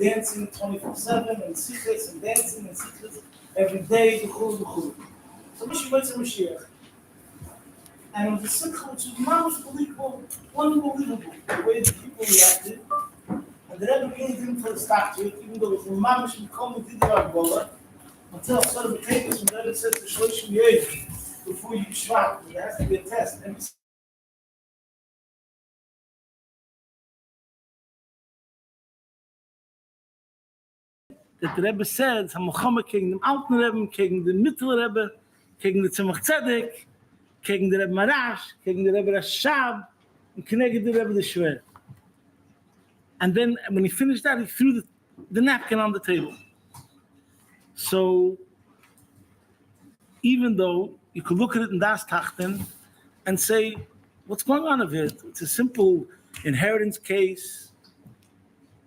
dancing 24/7 and sikhs and dancing and sikhs every day. So Mashiach. And it was a simcha which was unbelievable, the way the people reacted. And the Rebbe really didn't put a stop to it, even though it was a mamish and called the Didar until I started the Teves, when the Rebbe said to Shloshim Yev, before you shvat, there has to be a test. And that the Rebbe said, Muhammad gegen den alten Rebbe, gegen den mittleren Rebbe, gegen den Tzemach Tzedek, gegen den Rebbe Marash, gegen den Rebbe Rashab, and connected the Rebbe the Shver. And then when he finished that, he threw the napkin on the table. So even though you could look at it in Das Tachten and say, what's going on over here? It's a simple inheritance case.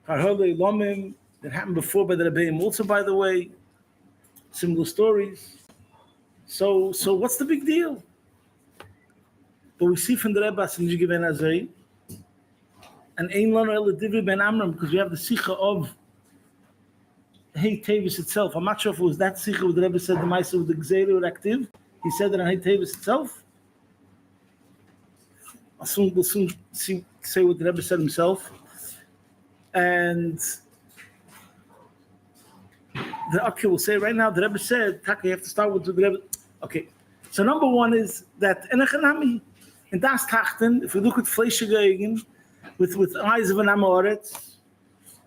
That happened before by the Rabbeim also, by the way. Similar stories. So what's the big deal? But we see from the Rebbe as Nishgi ben Azai and Ein Lano El Divi ben Amram, because we have the Sikha of Hey Teves itself. I'm not sure if it was that Sikha where the Rebbe said the Maisa with the Gzeira or active. He said that on Hey Teves itself. We'll soon say what the Rebbe said himself. And we'll say right now, the Rebbe said, Taka, you have to start with the Rebbe. Okay, so number one is that in Das Tachten, if we look at Fleischigegen, with eyes of an Amoretz,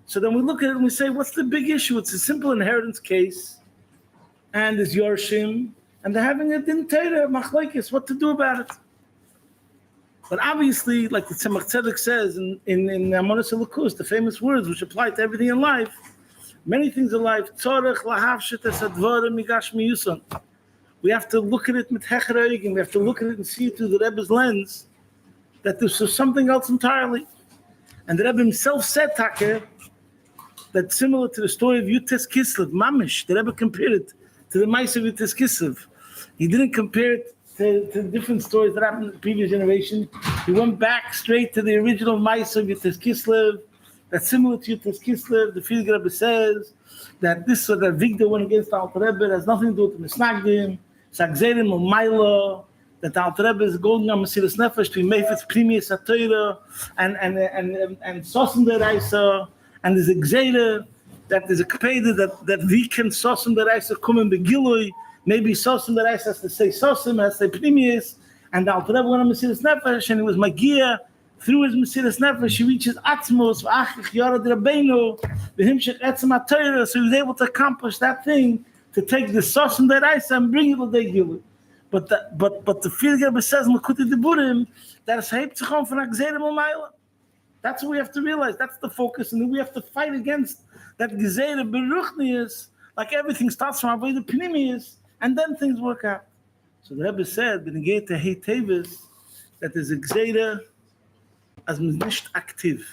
so then we look at it and we say, what's the big issue? It's a simple inheritance case, and there's Yorshim, and they're having a din Torah, machlekes, what to do about it. But obviously, like the Tzemach Tzedek says in Amonos Elokus, the famous words which apply to everything in life, many things in life, we have to look at it with hechreigim, we have to look at it and see it through the Rebbe's lens, that this is something else entirely. And the Rebbe himself said, Taka, that similar to the story of Yutes Kislev, Mamish, the Rebbe compared it to the Maisa of Yutes Kislev. He didn't compare it to different stories that happened in the previous generation. He went back straight to the original Maisa of Yutes Kislev, that's similar to Yutes Kislev. The Friedrich Rebbe says that this that Vigda went against the Alter Rebbe has nothing to do with the Misnagdim, Sagzerim or Maila, that the Alter Rebbe is going on Mesilas Nefesh to be Meifetz Primius HaTorah and Sosen Deraisa, and there's a Gzeira, that there's a Kapeda that we can Sosen Deraisa come in Begilui, maybe Sosen Deraisa has to say Sosen, has to say Primius, and the Alter Rebbe went on Mesilas Nefesh, and it was Magia. Through his Mesilas Nefesh, he reaches Atzmos, V'achich Yorad Rabbeinu, V'himshech Etzem HaTorah, so he was able to accomplish that thing, to take the sauce and the rice and bring it to the Gilui. But the Friedrich Rebbe says, Mekuti Deburim, that is Heipzichon from Agzerim Umayla. That's what we have to realize. That's the focus, and then we have to fight against that Gezeira Beruchnius, like everything starts from Avodah Pnimius, and then things work out. So the Rebbe said, when he gave to Hey Teves, that there's a Gezeira as nicht active,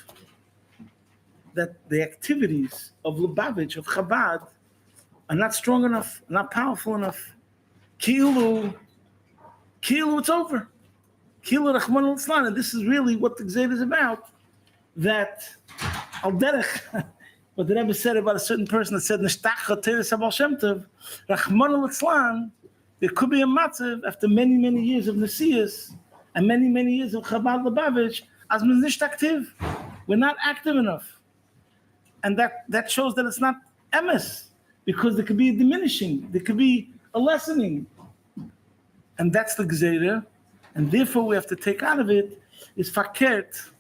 that the activities of Lubavitch, of Chabad, are not strong enough, not powerful enough. Kilu, it's over. Kilu Rachman al-Islan, and this is really what the Gzeir is about. That al derech, what the Rebbe said about a certain person that said Nishtacha Teres Abal Shem Tov, Rachman al-Islan, there could be a matzav after many, many years of Nesias and many, many years of Chabad Lubavitch, as nicht active. We're not active enough. And that shows that it's not emes, because there could be a diminishing, there could be a lessening. And that's the Gzeira. And therefore we have to take out of it is fakert,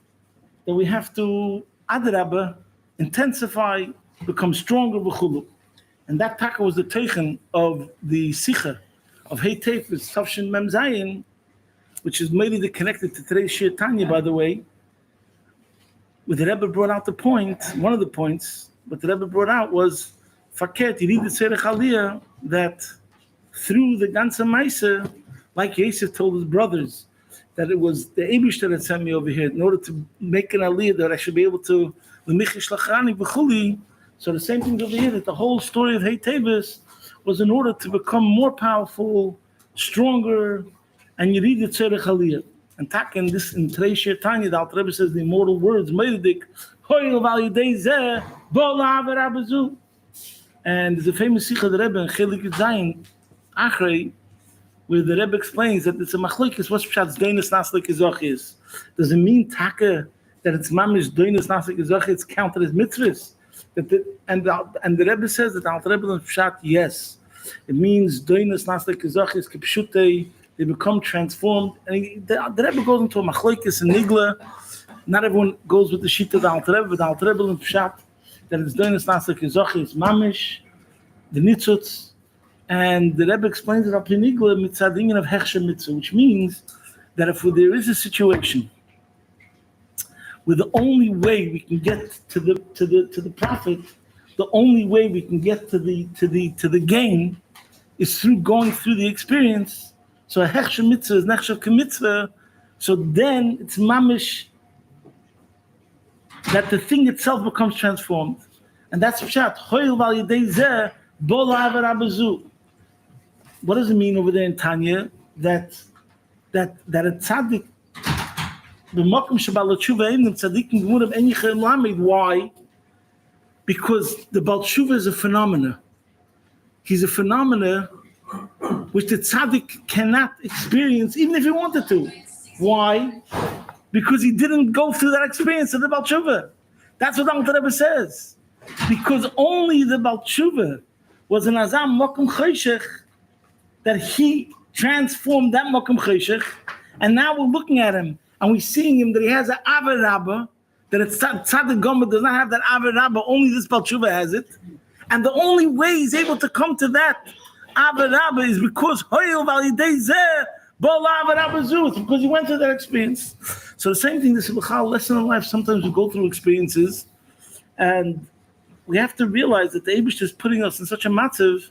that we have to adrabah, intensify, become stronger b'chulu. And that taka was the teichen of the Sikha of Hey Teves, Tavshin Mem Zayin, which is mainly connected to today's Shir Tanya, by the way, where the Rebbe brought out the point, one of the points, what the Rebbe brought out was, Faket, you need to say the Chaliyah, that through the Ganza Maisa, like Yosef told his brothers, that it was the Eibush that had sent me over here in order to make an Aliyah that I should be able to, the Michish Lachani B'chuli. So the same thing over here, that the whole story of Hey Teves was in order to become more powerful, stronger, and you read the Tzerech Aliyah. And in today's Shir Tanya, the Alter Rebbe says the immortal words, Meidik, And there's a famous Sikha the Rebbe in Chelik Zayin Achrei, where the Rebbe explains that it's a machlokes. What's pshat's doinus naslik is? Does it mean taka that it's mamish doinus naslik is? It's counted as mitzvahs. And the Rebbe says that Alter Rebbe pshat, yes, it means doinus naslik is kipshutei. They become transformed. And the Rebbe goes into a machlokes and nigla. Not everyone goes with the sheet of the Alter Rebbe, but the Alter Rebbe pshat that it's doinus naslik is mamish, the nitzutz. And the Rebbe explains it up in Nigla mitzadingen of hechsher mitzvah, which means that if there is a situation where the only way we can get to the prophet, the only way we can get to the gain is through going through the experience. So a hechsher mitzvah is nechshav k'mitzvah. So then it's mamish that the thing itself becomes transformed, and that's pshat. Hoil val yedei zeh bo la'aver abazu. What does it mean over there in Tanya that a tzaddik b'makom shebal tshuva ein tzaddikim gmurim ein yichem lamed? Why? Because the Baal Tshuva is a phenomena. He's a phenomena which the tzaddik cannot experience even if he wanted to. Why? Because he didn't go through that experience of the Baal Tshuva. That's what the Alter Rebbe says. Because only the Baal Tshuva was an azam makom choshech, that he transformed that makom choshech, and now we're looking at him and we're seeing him that he has an aver rabba, that it's tzaddik gomer does not have that aver rabba, only this Baal Tshuva has it, and the only way he's able to come to that aver rabba is because hoyel validei zeh bo aver rabba zu, because he went through that experience. So the same thing, this is a lesson in life. Sometimes we go through experiences, and we have to realize that the Eibush is putting us in such a matzav,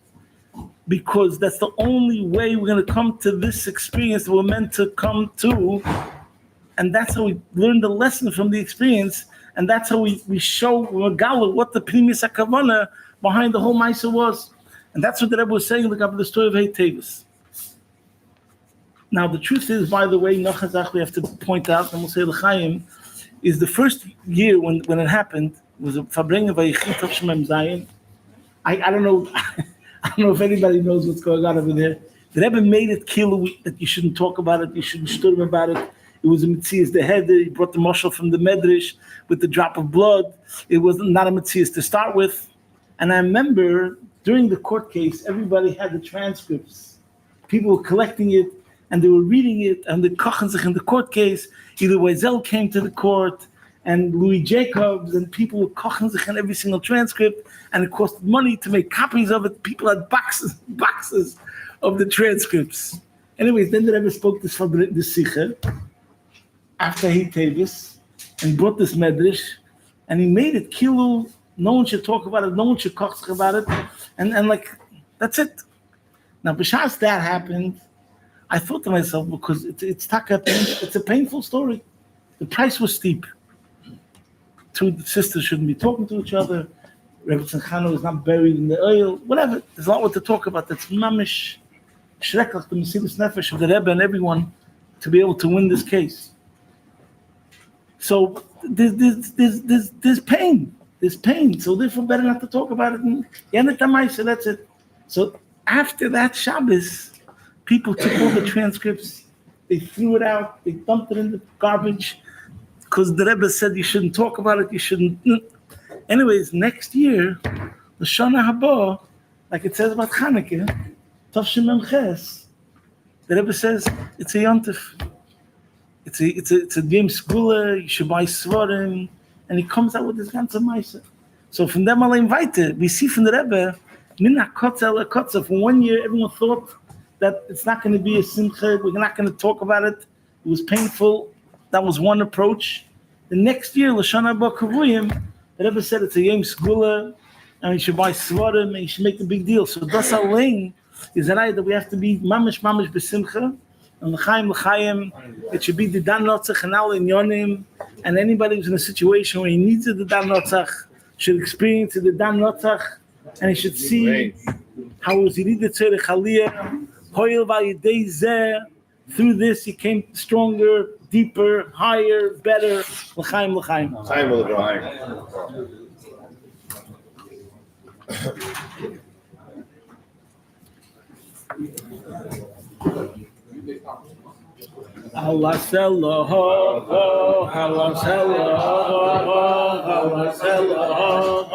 because that's the only way we're going to come to this experience that we're meant to come to. And that's how we learn the lesson from the experience. And that's how we show Megala what the Pnimis HaKavana behind the whole Maisa was. And that's what the Rebbe was saying, look up the story of Teves. Now, the truth is, by the way, Nachazach, we have to point out, and we'll say L'chaim, is the first year when it happened, was a Farbrengen Vayichit of Shemem Zayin. I don't know. I don't know if anybody knows what's going on over there. The Rebbe made it kilo that you shouldn't talk about it, you shouldn't stir about it. It was a Metzias the head. He brought the mashal from the Medrash with the drop of blood. It was not a Metzias to start with. And I remember during the court case, everybody had the transcripts. People were collecting it and they were reading it, and the Kochenzich in the court case, either Wezel came to the court and Louis Jacobs, and people were Kochenzich in every single transcript, and it cost money to make copies of it. People had boxes of the transcripts. Anyways, then the Rebbe spoke this Sikha after he Teves, and brought this Medrash, and he made it kilu. No one should talk about it. No one should kochzich about it, and like that's it. Now, b'shas that happened, I thought to myself, because it's a painful story. The price was steep. Two sisters shouldn't be talking to each other. Rebbe Tzanchano is not buried in the oil. Whatever. There's a lot what to talk about. That's mamish shreklach, the Mesilas Nefesh of the Rebbe and everyone to be able to win this case. So there's pain. There's pain. So therefore, better not to talk about it. And so that's it. So after that Shabbos, people took all the transcripts. They threw it out. They dumped it in the garbage. Because the Rebbe said you shouldn't talk about it, you shouldn't. Anyways, next year, the Shana Haba, like it says about Chanukah, Tov Shemem Ches, the Rebbe says it's a yontif. It's a Yom Skula, you should buy Svarim, and he comes out with this ganze Maisa. So from them I'll invite it. We see from the Rebbe, Minna Kotza Ela Kotza. For 1 year, everyone thought that it's not going to be a simcha, we're not going to talk about it. It was painful. That was one approach. The next year, L'Shana Haba Kavuyim, the Rebbe said it's a Yom Skula, and you should buy Svarim, and you should make a big deal. So Das Alein is an idea that we have to be mamish b'simcha, and l'chaim, it should be the Dan Notzach and all in Yonim, and anybody who's in a situation where he needs it, the Dan Notzach should experience it, the Dan Notzach, and he should see how was he needed Tzerech Aliyah, Hoyel Vayidei Zeh. Through this, he came stronger. deeper, higher, better. L'chaim, l'chaim. Chaim l'chaim. Allah sallahu, Allah sallahu, Allah sallahu,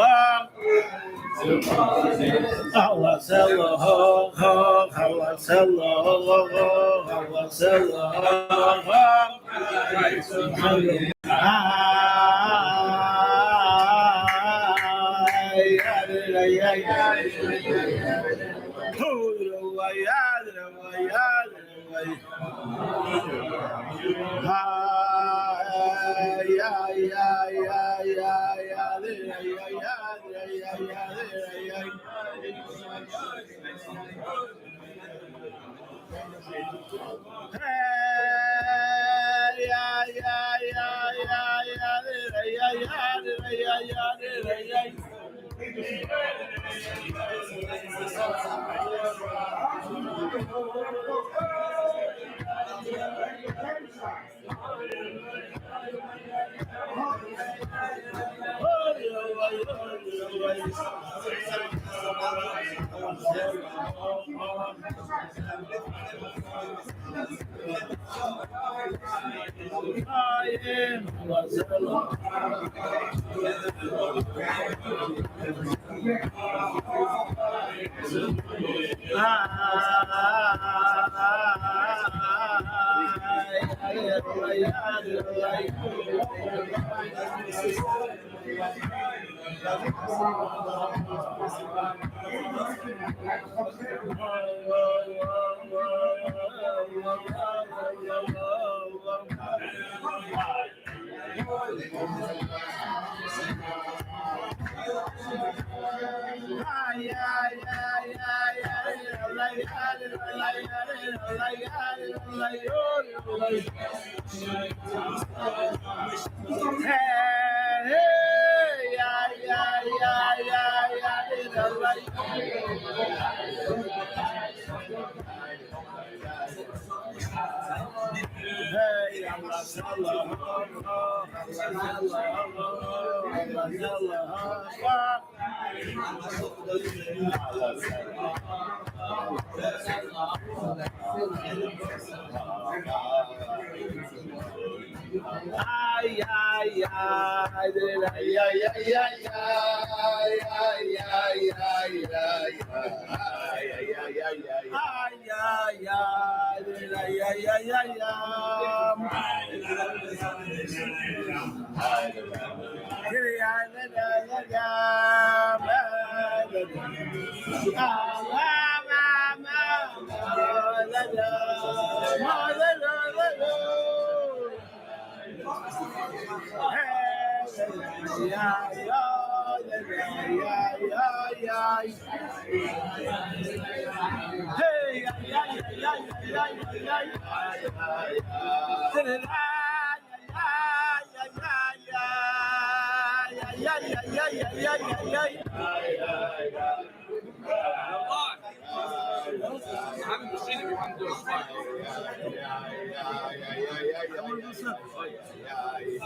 Allah sallahu, Allah sallahu, Allah sallahu.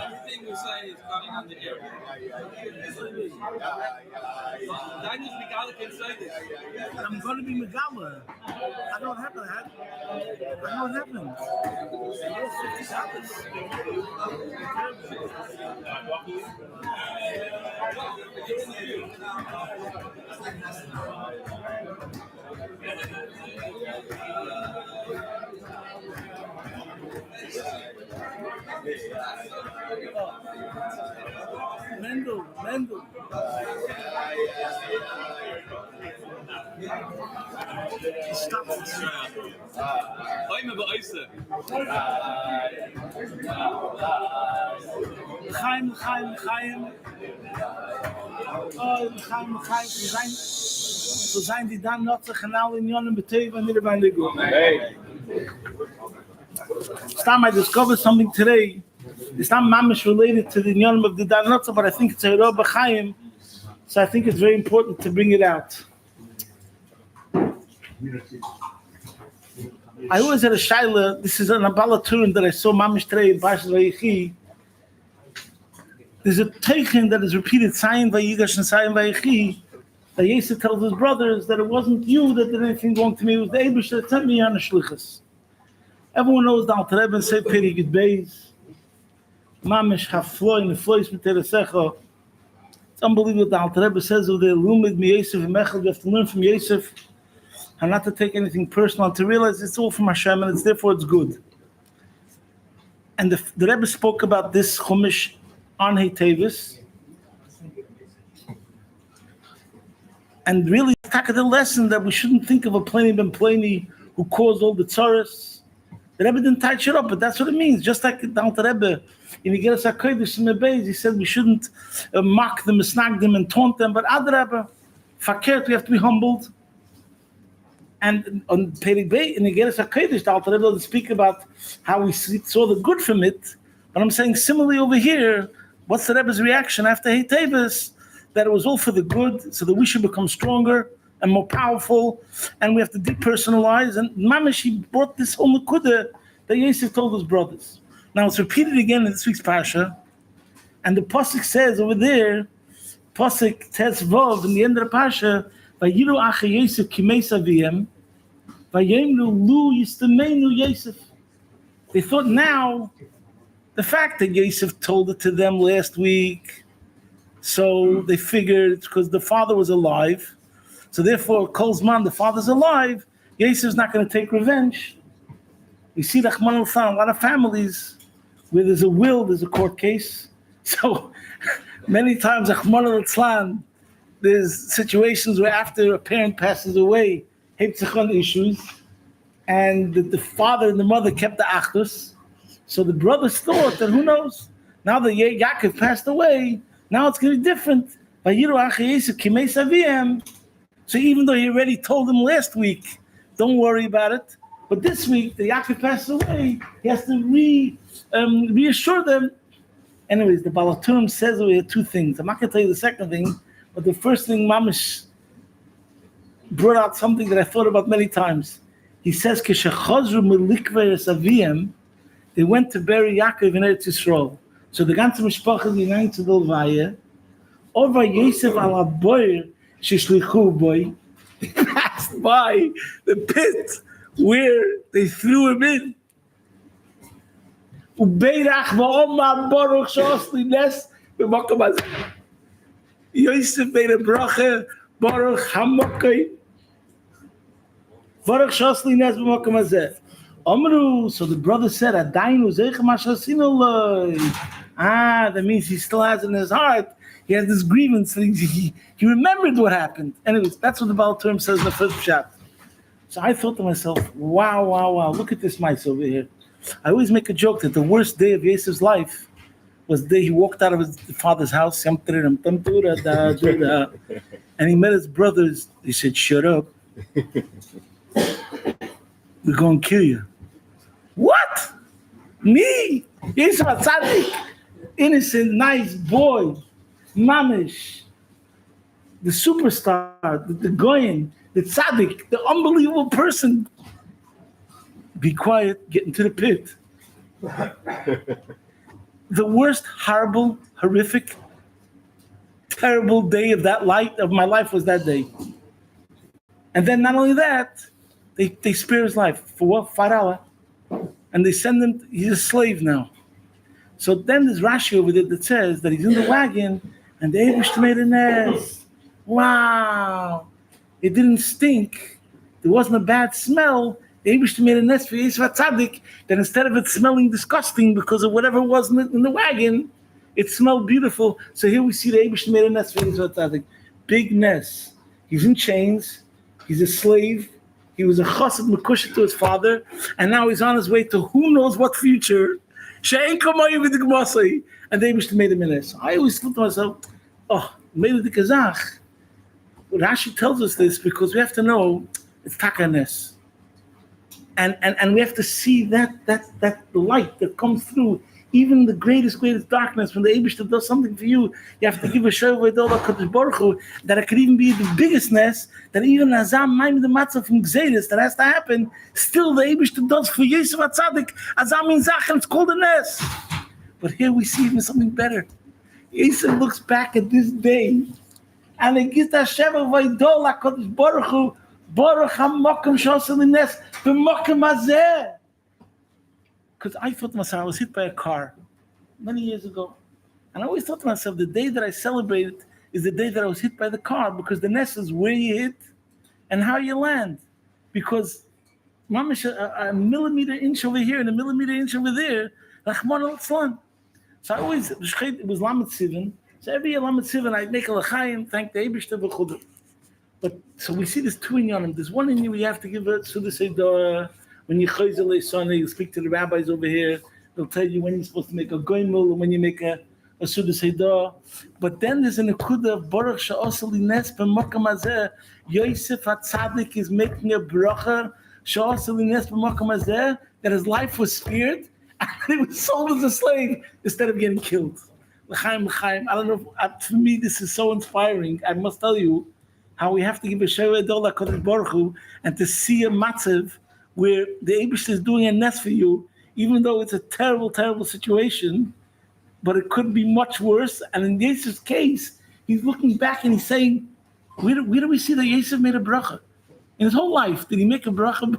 Everything you say is coming on the air. Daniel's Megala can say this. I'm going to be Megala. I don't have that. I know what happened. Mendel. Stop it. I'm a Baisa. Chaim. Oh, Chaim. So sein die dann noch zu genau in Jonen Betev and nearby the go. Stam, I discovered something today. It's not mamish related to the Yonim of the Danotza, but I think it's a Rabbi Chaim, so I think it's very important to bring it out. I always had a shaila. This is an abalaturin that I saw Mamish Trey in Parshas Vayechi. There's a teichen that is repeated, Sayin Vayigash and Sayin Vayechi, that Yosef tells his brothers that it wasn't you that did anything wrong to me, it was the Eibush that sent me on a shlichus. Everyone knows the Alter Rebbe said Peri Gid Beis, Mamish Hafloy, Neflois Miteresecha. It's unbelievable what the Alter Rebbe says over there, Lumid Mi Yosef and Mechel, you have to learn from Yosef, and not to take anything personal, and to realize it's all from Hashem, and therefore it's good. And the Rebbe spoke about this Chumash on Teves, and really it's the lesson that we shouldn't think of a Pliny ben Pliny who caused all the tzaras. The Rebbe didn't touch it up, but that's what it means. Just like the Alter Rebbe in Igeres HaKodesh in the Beis, he said we shouldn't mock them, snag them, and taunt them. But Adrabah, fakert, we have to be humbled. And on Perek Bey in Igeres HaKodesh, the Alter Rebbe doesn't speak about how we saw the good from it. But I'm saying similarly over here, what's the Rebbe's reaction after Teves? That it was all for the good, so that we should become stronger and more powerful, and we have to depersonalize. And Mamish, he brought this whole Nakuda that Yosef told his brothers. Now it's repeated again in this week's Parsha, and the Pasuk says over there, Pasuk Tes Vav, in the end of the Parsha, Vayiru Acha Yosef Kimeis Aviyem, Vayemnu Lu Yistameinu Yosef. They thought now, the fact that Yosef told it to them last week, so they figured it's because the father was alive. So therefore, Kolzman, the father's alive, Yosef's not going to take revenge. We see Rahman al-Fan, a lot of families where there's a will, there's a court case. So many times, Rahman al-Fan, there's situations where after a parent passes away, issues, and the father and the mother kept the achdus. So the brothers thought that, who knows, now that Yaakov passed away, now it's going to be different. So even though he already told them last week, don't worry about it. But this week, the Yaakov passed away, he has to reassure them. Anyways, the Balaturim says over here two things. I'm not going to tell you the second thing, but the first thing, Mamish brought out something that I thought about many times. He says, they went to bury Yaakov in Eretz Yisrael. So the ganze Mishpacha is united to the Levaya. Over Yosef al Aboyer Shishlichu boy, they passed by the pit where they threw him in. Ubeirach va'omar baruch shosli nes b'makom hazeh. Yosef made a bracha, baruch hamokai, baruch shosli nes b'makom hazeh. Amru, so the brother said, Adainu zeich mashasinu loy. That means he still has in his heart, he has this grievance, he remembered what happened. Anyways, that's what the Baal Term says in the first shot. So I thought to myself, wow, look at this mice over here. I always make a joke that the worst day of Yosef's life was the day he walked out of his father's house, and he met his brothers. He said, shut up. We're going to kill you. What? Me? Yosef Tzaddik, innocent, nice boy, Mamish, the superstar, the Goyen, the Tzaddik, the unbelievable person. Be quiet, get into the pit. The worst, horrible, horrific, terrible day of my life was that day. And then not only that, they spare his life. For what? $5. And they send him, he's a slave now. So then there's Rashi over there that says that he's in the wagon and the Eibush made a nest. Wow. It didn't stink. There wasn't a bad smell. The Eibush made a nest for Yosef Tzaddik, that instead of it smelling disgusting because of whatever was in the wagon, it smelled beautiful. So here we see the Eibush made a nest for Yosef Tzaddik. Big nest. He's in chains. He's a slave. He was a chassid mekusha to his father, and now he's on his way to who knows what future. And they made him in this. I always thought to myself, maybe the Kazakh. Rashi tells us this because we have to know it's takanes. And we have to see that light that comes through Even the greatest darkness, when the Eibishter does something for you, you have to give a Shavua Dol HaKadosh Baruch Hu, that it could even be the biggest ness, that even Azam Maim the Matzah from Gzeiris, that has to happen, still the Eibishter does for Yosef HaTzadik, Azam in Zach, and it's called a ness. But here we see even something better. Yosef looks back at this day, and he gives that Shavua Dol HaKadosh Baruch Hu, Baruch HaMokim Shosel Ines, B'Mokim Hazeh. Because I thought to myself, I was hit by a car many years ago. And I always thought to myself, the day that I celebrated is the day that I was hit by the car, because the ness is where you hit and how you land. Because mamish, a millimeter inch over here and a millimeter inch over there, Rahman al-Islam. So I always, it was Lamed Sivan. So every year Lamed Sivan, I'd make a l'chaim, thank the Eibishter v'chudah. But so we see this two in Yonim. There's one in you where you have to give a Suda Seidor. When you chayzel Sunday, you speak to the rabbis over here. They'll tell you when you're supposed to make a goymul and when you make a Suda Seidor. But then there's an akuda of Baruch Sha'osel Ines b'Makam Hazeh. Yosef HaTzadik is making a bracha Sha'osel Ines b'Makam Hazeh, that his life was spared and he was sold as a slave instead of getting killed. L'chaim, l'chaim. I don't know. For me, this is so inspiring. I must tell you how we have to give a Shavua Dol HaKadosh Baruch Hu, and to see a matzav where the Eibishter is doing a nest for you, even though it's a terrible, terrible situation, but it could be much worse. And in Yosef's case, he's looking back and he's saying, where do we see that Yosef made a bracha? In his whole life, did he make a bracha?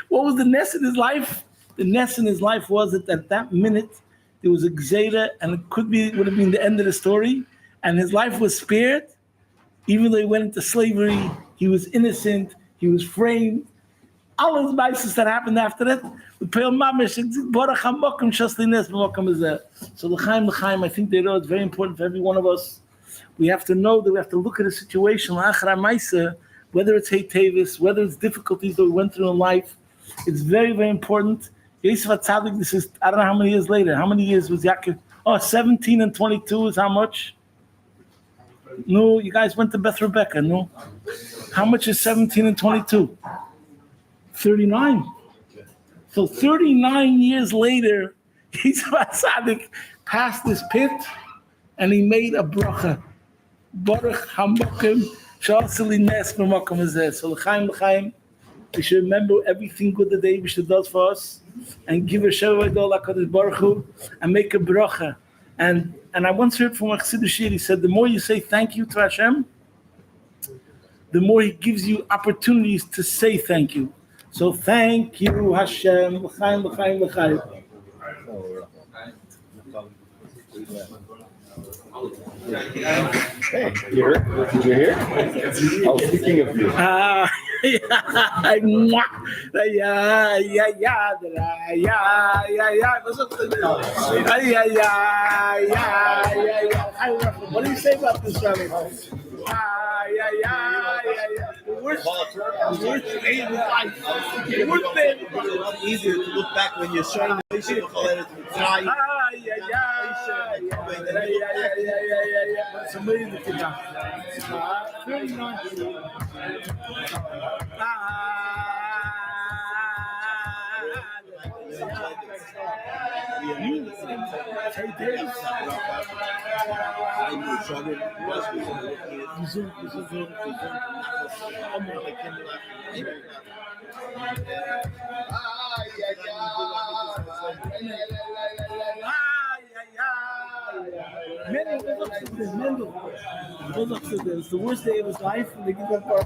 What was the nest in his life? The nest in his life was that at that minute, there was a gzeira, and it would have been the end of the story, and his life was spared. Even though he went into slavery, he was innocent, he was framed. All those vices that happened after that, the Peil Mamish, Baruch HaMokim Shoslines B'Mokim Hazeh. So l'chaim, I think they know it's very important for every one of us. We have to know that we have to look at a situation, l'achra ma'aseh, whether it's Teves, whether it's difficulties that we went through in life. It's very, very important. Yosef HaTzadik, this is, I don't know how many years later. How many years was Yaakov? 17 and 22 is how much? No, you guys went to Beth Rebecca, no? How much is 17 and 22? 39. So 39 years later, Yosef HaTzadik passed this pit and he made a bracha. Baruch HaMokim Sha'osel Ines b'Mokim Hazeh. So l'chaim, we should remember everything good that the Eibishter does for us and give a Shavua Dol HaKadosh Baruch Hu and make a bracha. And I once heard from a Chassidish Shir, he said, the more you say thank you to Hashem, the more he gives you opportunities to say thank you. So thank you, Hashem. L'chaim, l'chaim, l'chaim. Hey, you heard? Did you hear? I was thinking of you. What do you say about this, Rabbi? It's easier to look back when you're showing the patient. It's the worst day of his life, and they give him for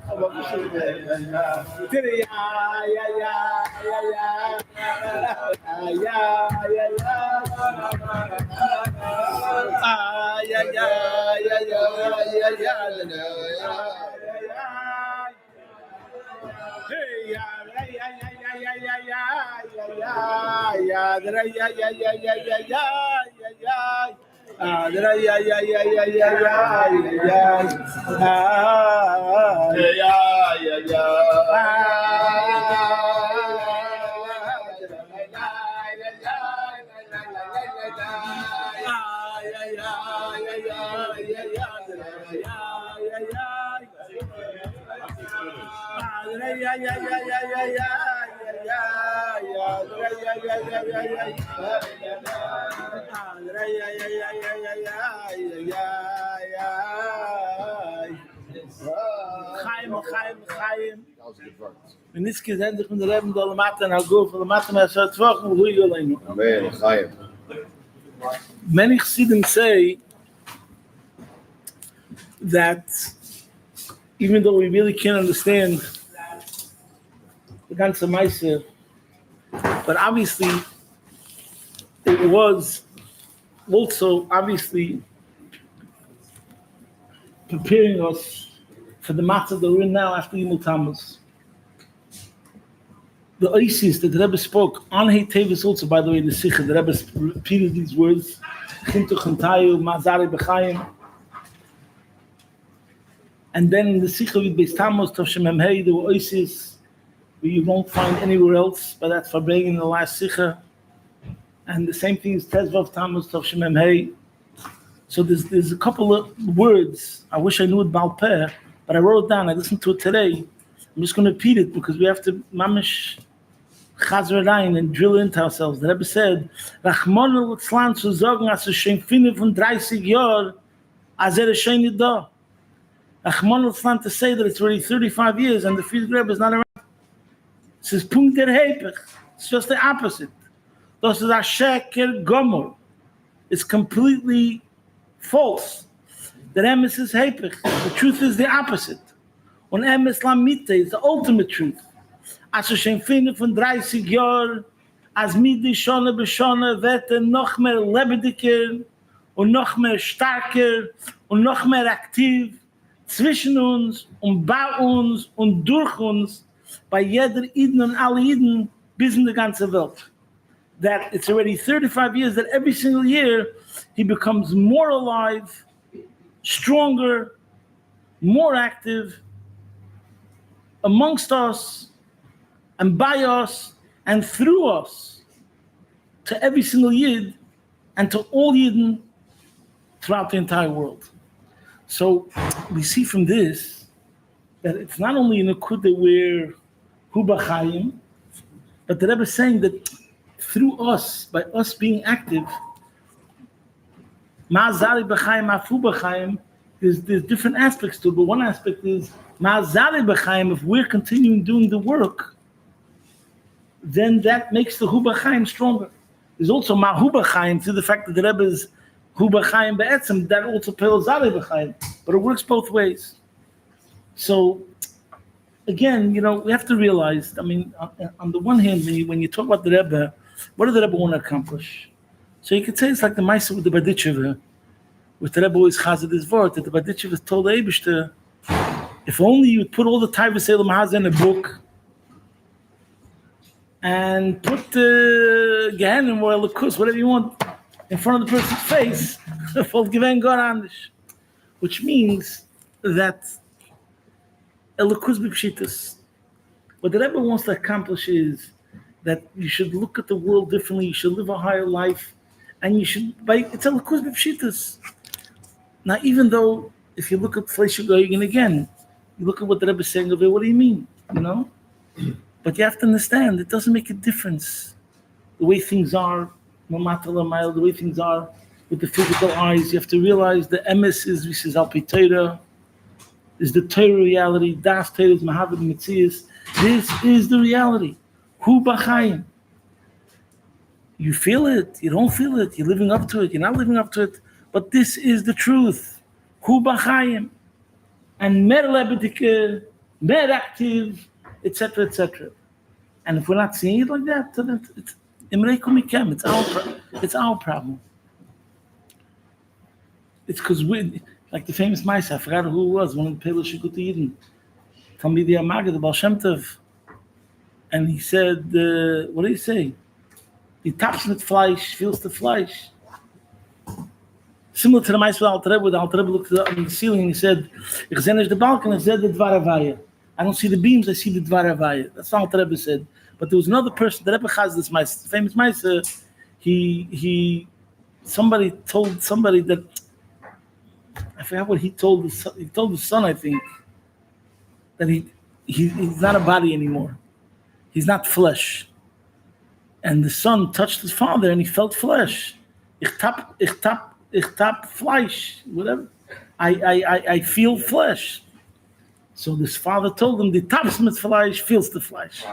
Chaim. Wenn es gesehen von der Leben der Matten Haguf, der Matten hat so Wochen ruhig allein. Amen. Chaim. Many Chassidim say that even though we really can't understand the ganze Meiser, but obviously it was also obviously preparing us for the matzah that we're in now after Yimul Tammuz. The Isis that the Rebbe spoke on Teves also, by the way, in the Sikha, the Rebbe repeated these words, Chintu Chantayu, Mazari B'chaim. And then in the Sikha with Beis Tammuz, Tavshem Memhei, there were Isis, where you won't find anywhere else, but that's Farbrengen in the last Sikha. And the same thing is Tezvav Tammuz, Tavshem Memhei. So there's a couple of words, I wish I knew it Baal Peh, but I wrote it down, I listened to it today. I'm just going to repeat it because we have to mamish chazer rein and drill into ourselves. The Rebbe said, Rachmanu l'tzlan zu sagen, as es schon 35 Jahre, as schon nicht da. Rachmanu l'tzlan to say that it's already 35 years and the Friedrich Rebbe is not around. It says, Punkt der Hepech. It's just the opposite. Das ist a sheker gomor. It's completely false. The emes is Hepech. The truth is the opposite. Und emes la mitte is the ultimate truth. Als schon 35 Jahre, als midi shone beshone wird noch mehr lebendiger und noch mehr starker und noch mehr aktiv zwischen uns und bei uns und durch uns, bei jeder Iden und alle Iden bis in die ganze Welt. That it's already 35 years that every single year he becomes more alive, stronger, more active amongst us and by us and through us to every single Yid and to all Yidden throughout the entire world. So we see from this that it's not only in a Kudah where Hu B'chaim, but the Rebbe is saying that through us, by us being active, Ma'azari B'chaim, Afu B'chaim, there's different aspects to it, but one aspect is Ma'azari B'chaim, if we're continuing doing the work, then that makes the Hu B'chaim stronger. There's also Ma'hu B'chaim, to the fact that the Rebbe is Hu B'chaim Be'etzem, that also pills Zari B'chaim, but it works both ways. So, again, we have to realize, on the one hand, when you talk about the Rebbe, what did the Rebbe want to accomplish? So you could say it's like the Maisa with the Baditchev, with the Rebbe always chazed his word, that the Baditchev told the Eibishter, if only you would put all the Teves Elam Hazeh in a book, and put the Gehenim or Elokus, whatever you want, in front of the person's face, which means that Elokus B'Pshitas. What the Rebbe wants to accomplish is that you should look at the world differently, you should live a higher life, and you should, it's Elokus B'Pshitas. Now, even though, if you look at Fleish Goyim again, you look at what the Rebbe is saying of it, what do you mean? But you have to understand, it doesn't make a difference. The way things are, the way things are with the physical eyes, you have to realize the emes is, this is Alpi Torah, is the Torah reality, Das Torah is Mahavid Metzias. This is the reality. Hu B'chaim. You feel it, you don't feel it, you're living up to it, you're not living up to it, but this is the truth. Hu B'chaim. And mer lebedike, mer active, etc., etc. And if we're not seeing it like that, then it's our problem. It's because we, like the famous Maisa, I forgot who it was, one of the Pele Shikut Yidden, Talmidei Amaga, the Baal Shem Tov, and he said, what did he say? He taps with flesh, feels the flesh. Similar to the Maisa with the Alter Rebbe looked up on the ceiling and he said, Ich sehe nicht the balcony, I said the Dvar Havaya. I don't see the beams, I see the Dvar Havaya. That's what the Rebbe said. But there was another person, the Rebbe has this Maisa, the famous Maisa, somebody told somebody that, I forgot what he told his son, I think, that he's not a body anymore. He's not flesh. And the son touched his father and he felt flesh. Ich tap Fleisch, whatever. I feel flesh. So this father told him, the taps mit Fleisch feels the flesh.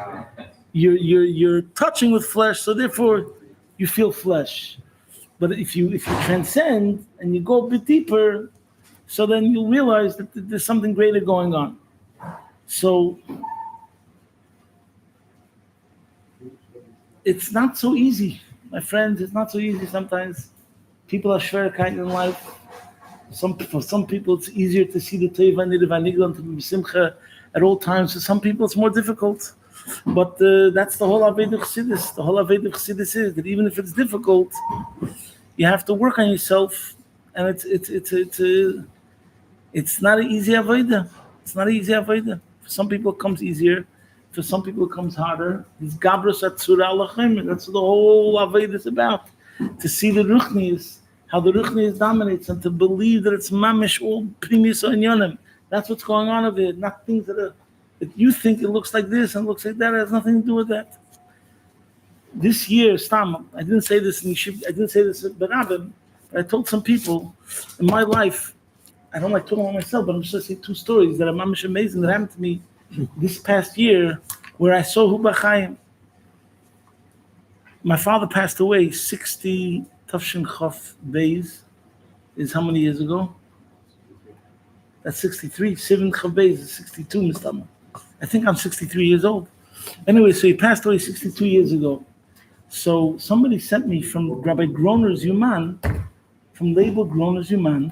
You're touching with flesh, so therefore you feel flesh. But if you transcend and you go a bit deeper, so then you'll realize that there's something greater going on. So it's not so easy, my friends. It's not so easy sometimes. People have Schwierigkeiten in life. For some people, it's easier to see the Teva and the Vanigla and to be Simcha at all times. For some people, it's more difficult. But that's the whole Aveda Chassidus. The whole Aveda Chassidus is that even if it's difficult, you have to work on yourself, and it's not an easy Aveda. It's not an easy Aveda. For some people, it comes easier. For some people, it comes harder. It's Gabrus Atzura Alachem. That's what the whole Aveda is about. To see the Ruchnius, how the Ruchnius dominates, and to believe that it's Mamish, all Primis Onyonim. That's what's going on over here. Not things that you think it looks like this and looks like that. It has nothing to do with that. This year, Stam, I didn't say this in Yeshiva, I didn't say this at Berabim, but I told some people in my life, I don't like talking about myself, but I'm just going to say two stories that are mamish amazing that happened to me this past year, where I saw Hu B'Chaim. My father passed away 60 Tafshin Chof Beis is how many years ago? That's 63. 7 Chof Beis is 62, Mr. I think I'm 63 years old. Anyway, so he passed away 62 years ago. So somebody sent me from Rabbi Groner's Yuman, from label Groner's Yuman.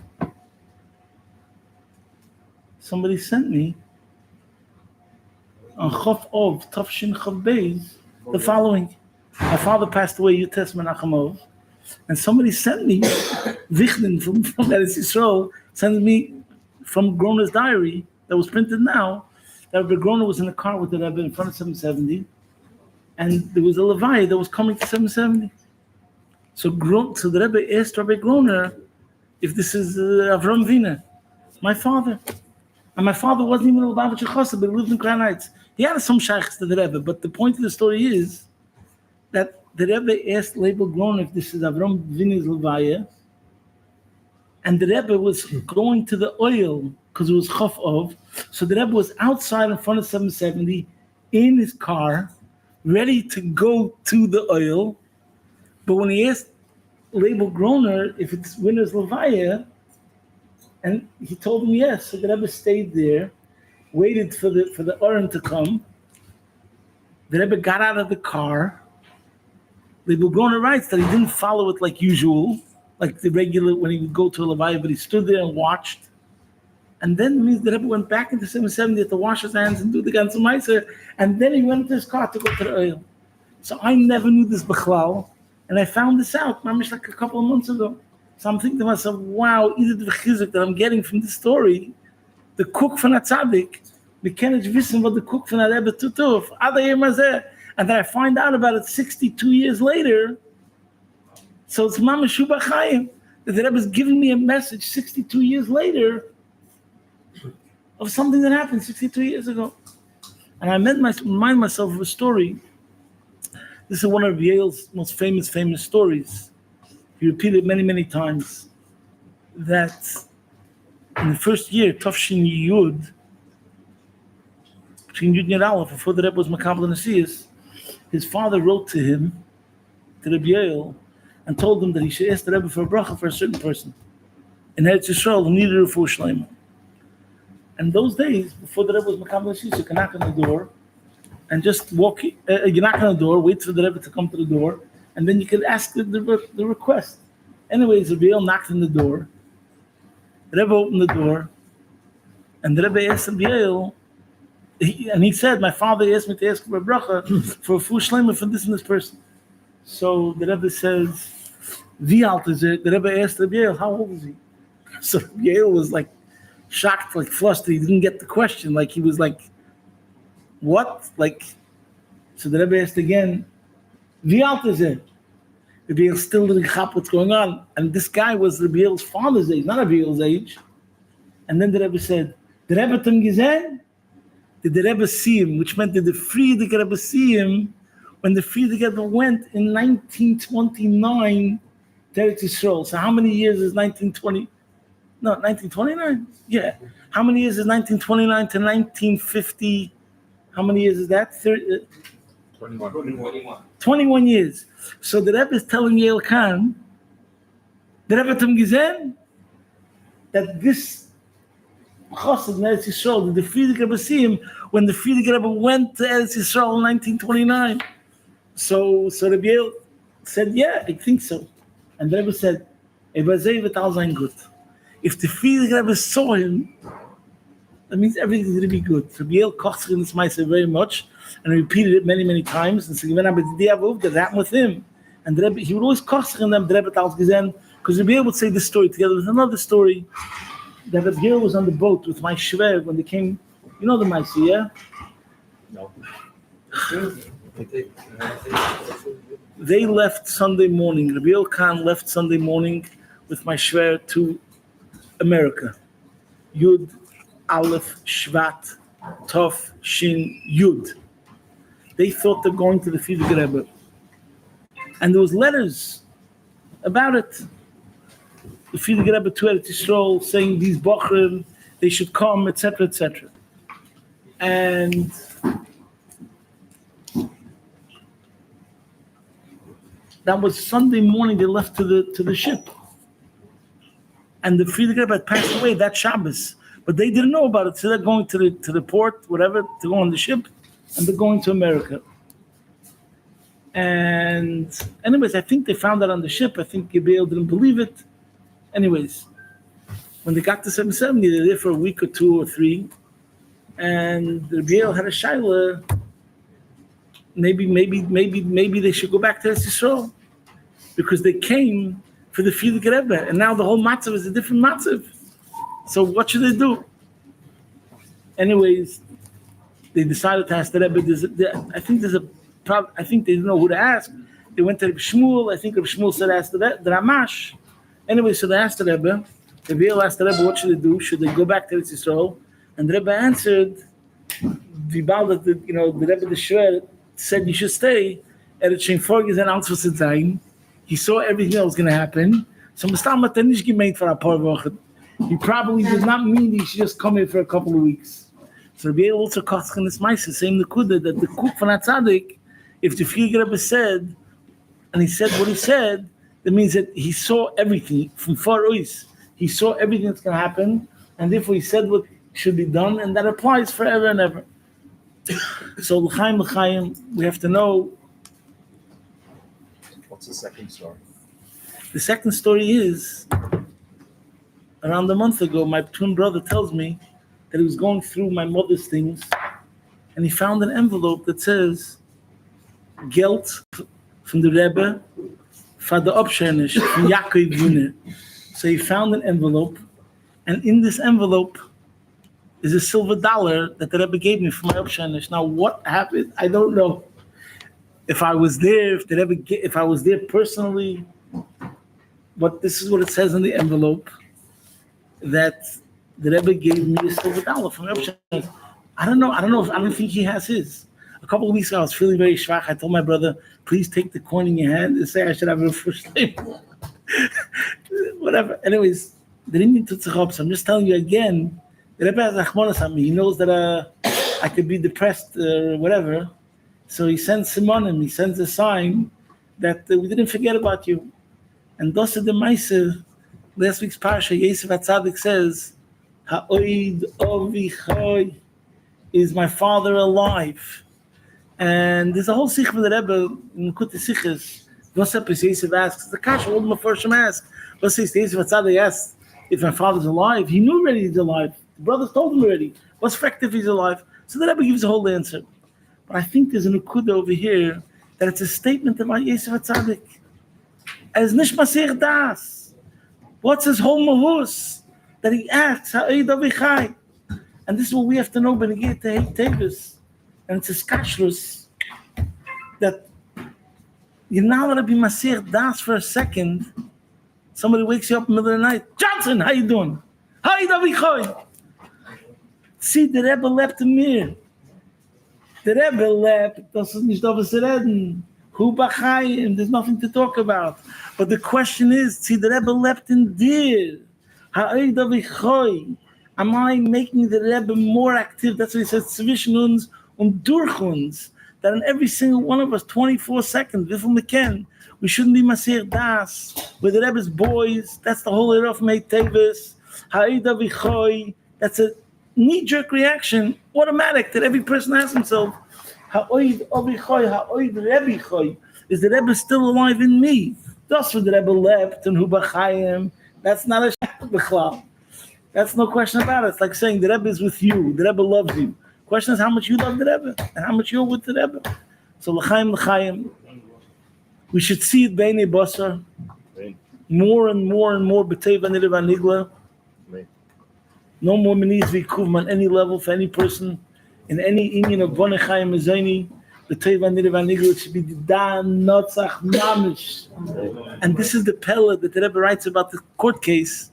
Somebody sent me on Chof Ov, Tafshin Chof Beis, the following. My father passed away, Yutes Menachem, and somebody sent me Vichnin from Eretz Yisrael, sent me from Groner's diary that was printed now. That Rabbi Groner was in the car with the Rebbe in front of 770, and there was a Levi that was coming to 770. So the Rebbe asked Rabbi Groner if this is Avram Vina, my father. And my father wasn't even a Lubavitcher Chassid, but he lived in Crown Heights. He had some shaykhs to the Rebbe, but the point of the story is that the Rebbe asked Label Groner if this is Avram Vina's Levaya, and the Rebbe was going to the oil because it was Chof Ov. So the Rebbe was outside in front of 770 in his car, ready to go to the oil. But when he asked Label Groner if it's Winner's Levaya, and he told him yes, so the Rebbe stayed there, waited for the Oren to come. The Rebbe got out of the car. Label Groner writes that he didn't follow it like usual, like the regular when he would go to a Levaya, but he stood there and watched. And then means the Rebbe went back into 770 to wash his hands and do the Ganze Meiser, and then he went into his car to go to the oil. So I never knew this Bechlal, and I found this out, mamish like a couple of months ago. So I'm thinking to myself, wow, either the chizuk that I'm getting from this story, the cook from a tzaddik, we can't wissen what the cook from a Rebbe tutuf, and then I find out about it 62 years later. So it's mamish Hu B'Chaim that the Rebbe is giving me a message 62 years later of something that happened 62 years ago. And I remind myself of a story. This is one of Yale's most famous stories. He repeated it many, many times. That in the first year, Tafshin Yud, between Yud and Aleph, before the Rebbe was Makabel Nasias, his father wrote to him, to Rabbi Yale, and told him that he should ask the Rebbe for a bracha for a certain person in Eretz Yisrael who needed a refuah shleima. And those days, before the Rebbe was Makabel Nasias, you can knock on the door and just walk. You knock on the door, wait for the Rebbe to come to the door, and then you could ask the request. Anyways, Rabbi Yale knocked on the door. The Rebbe opened the door, and the Rebbe asked Rabbi Yale, and he said, my father asked me to ask for a bracha for a full shleima for this and this person. So the Rebbe says, wie alt is it? The Rebbe asked Rabbi Yale, how old is he? So Rabbi Yale was like shocked, like flustered. He didn't get the question. Like he was like, what? Like, so the Rebbe asked again, wie alt is it? Rabbi Yale still didn't chap what's going on. And this guy was Rabbi Yale's father's age, not Rabbi Yale's age. And then the Rebbe said, the Rebbe hat ihm gesehen? did the Rebbe see him, which meant that the Friedrich Rebbe see him when the Friedrich Rebbe went in 1929 to Eretz Yisrael. So how many years is 1920? No, 1929? Yeah. How many years is 1929 to 1950? How many years is that? 21 years. So the Rebbe is telling Yael Khan, the Rebbe hat ihm gesehen, that this Chassid in Eretz Yisrael, did the Friedrich Rebbe see him when the Friedrich Rebbe went to Eretz Yisrael in 1929. So Rabbi Yael said, yeah, I think so. And the Rebbe said, if the Friedrich Rebbe saw him, that means everything's going to be good. Rabbi Yael kocht in this Meiser very much, and repeated it many, many times. And so that happened with him. And the Rebbe, he would always kocht in them, the Rebbe tells Gezen, because Rabbi Yael would say this story together with another story, that Rabbi Yael was on the boat with my shver when they came, you know the Meiser, yeah? No. They left Sunday morning. Rabbi Yael Khan left Sunday morning with my shver to America. Yud, Aleph, Shvat, Tov, Shin, Yud. They thought they're going to the Friedrich Rebbe. And there was letters about it. The Friedrich Rebbe to Eretz Yisrael saying these Bochrim, they should come, etc., etc. And that was Sunday morning. They left to the ship, and the Friedrich Rebbe had passed away that Shabbos, but they didn't know about it. So they're going to the port, whatever, to go on the ship, and they're going to America. And anyways, I think they found that on the ship. I think Gabriel didn't believe it. Anyways, when they got to 770, they were there for a week or 2 or 3, and Gabriel had a shaila. Maybe they should go back to Eretz Yisrael, because they came for the Friedrich Rebbe, and now the whole matzav is a different matzav. So what should they do? Anyways, they decided to ask the Rebbe. I think there's a problem. I think they didn't know who to ask. They went to Rabbi Shmuel. I think Rabbi Shmuel said ask the Ramash. Anyway, so they asked the Rebbe. The Rebbe asked the Rebbe, what should they do? Should they go back to Eretz Yisrael? And the Rebbe answered, the Rebbe, the Shver, said you should stay. He saw everything that was going to happen. So Mustam hat nicht gemeint for a paar Wochen. He probably did not mean he should just come here for a couple of weeks. So Rabbi also kocht in this Meiser, saying the Kudah, that the cook from Tzaddik, if the Friedrich Rebbe said, and he said what he said, that means that he saw everything from far ois. He saw everything that's going to happen, and therefore he said what should be done, and that applies forever and ever. So l'chaim, we have to know. What's the second story? The second story is, around a month ago, my twin brother tells me that he was going through my mother's things, and he found an envelope that says, Geld from the Rebbe, for the Obshernish, from Yaakov Yune. So he found an envelope, and in this envelope is a silver dollar that the Rebbe gave me for my Obshernish. Now, what happened? I don't know. If I was there, if I was there personally, but this is what it says in the envelope, that the Rebbe gave me a silver dollar from Obshernish. I don't know. I don't think he has his. A couple of weeks ago, I was feeling very schwach. I told my brother, please take the coin in your hand and say I should have it first name. Whatever. Anyways, they didn't mean to tzach up. So I'm just telling you again, the Rebbe has achmanas on me. He knows that I could be depressed or whatever. So he sends simonim. He sends a sign that we didn't forget about you. And thus the Meiser, last week's parasha, Yeshiva Tzaddik says, Ha'oid ovichoi, is my father alive? And there's a whole sikh for the Rebbe in Kutei Sichos. Yosef asks, the Kasha, all the Mefarshim ask, what says the Yeshiva Tzaddik asked if my father's alive? He knew already he's alive. The brothers told him already. What's fact if he's alive? So the Rebbe gives a whole answer. But I think there's a nukuda over here that it's a statement about Yeshiva Tzaddik. As nish masir das. What's his whole mahus? That he asks, ha'id avichai. And this is what we have to know when we get to Teves. And it's a skashrus that you're not going to be masir das for a second. Somebody wakes you up in the middle of the night. Johnson, how you doing? Ha'id avichai. See, the Rebbe left him here. The Rebbe lebt, das ist nicht darüber zu reden. Hu b'chaim, there's nothing to talk about. But the question is, see, the Rebbe lebt in dir. Ha'oid avichoi. Am I making the Rebbe more active? That's what he says, zwischen uns und durch uns. That in every single one of us, 24 seconds, wie viel wir kennen, we shouldn't be Masir Das. With the Rebbe's boys, that's the whole era of Teves. Ha'oid avichoi. That's a knee-jerk reaction, automatic, that every person asks himself, Ha'oid avichoi, ha'oid rebichoi. Is the Rebbe still alive in me? That's what the Rebbe leapt and hu b'chaim. That's not a b'chlal. That's no question about it. It's like saying the Rebbe is with you. The Rebbe loves you. Question is how much you love the Rebbe and how much you're with the Rebbe. So l'chaim. We should see it b'nei basar. More and more and more b'teva nirav anigla. No more menis v'ikuv on any level for any person in any union of bonei chayim mezoni. B'teva nirav anigla should be da notzach mamish. And this is the pella that the Rebbe writes about the court case.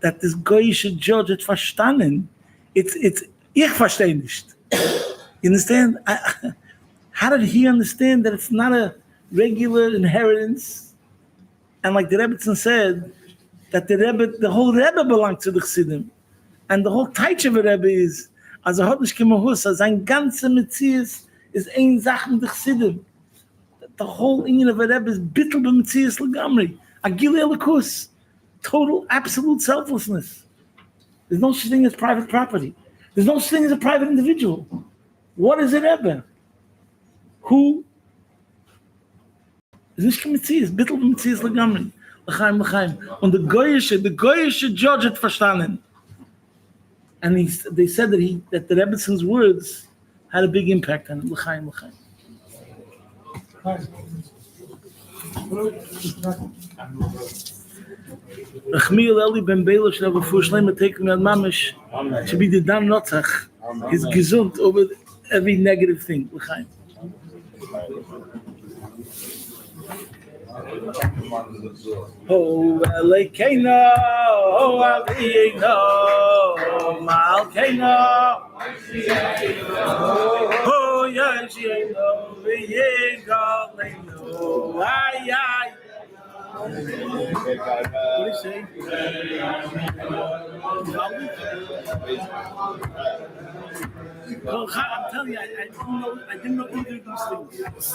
That this guy should judge it verstanden. It's ich verstehe nicht. You understand? How did he understand that it's not a regular inheritance? And like the Rebbetzin said, that the whole Rebbe belongs to the Chassidim. And the whole Taich of the Rebbe is, as a Hodish Kimahus, as ein ganze Metzies is ein Zach mit the Chassidim. The whole Indian of the Rebbe is bittel b'Metzies l'gamri. Agile elikus. Total, absolute selflessness. There's no such thing as private property. There's no such thing as a private individual. What is it ever? Who is this Mitzias? Bittel Mitzias legamri. L'chaim. And the Goyish judge it verstanden. And they said that the Rebbetzon's words had a big impact on him. L'chaim. Rachmiel Eli ben Bela should have a full shleima taken on mamish to be the dan notzach. He's gesund over every negative thing. L'chaim. Oh Elokeinu, oh Avinu, Malkeinu, oh Yeshiva, v'yigalenu, ay. What do you say? Well, I'm telling you, I didn't know either of these things.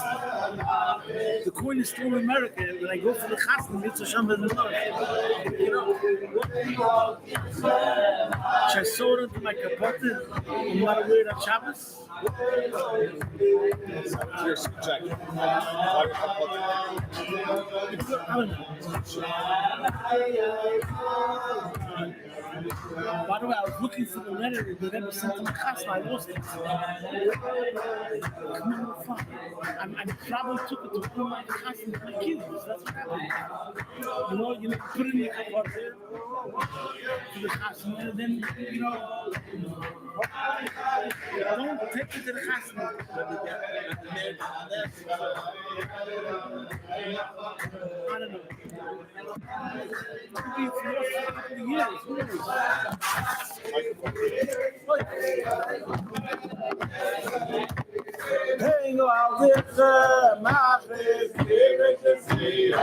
The coin is still in America. When I go for the chasna, it's a shambad north. You know, should I sew it into my kapote? I'm not wear it on Shabbos. Cheers, check. I don't know. By the way, I was looking for the letter that the Rebbe sent to my chasna. I lost it. I probably took it to one of my chasna to my kids. That's what happened. You put it in your kapote to the chasna, and then, don't take it to the chasna. I don't know. Could be for years. Who knows? Hang out with the Machis, spirit to see, I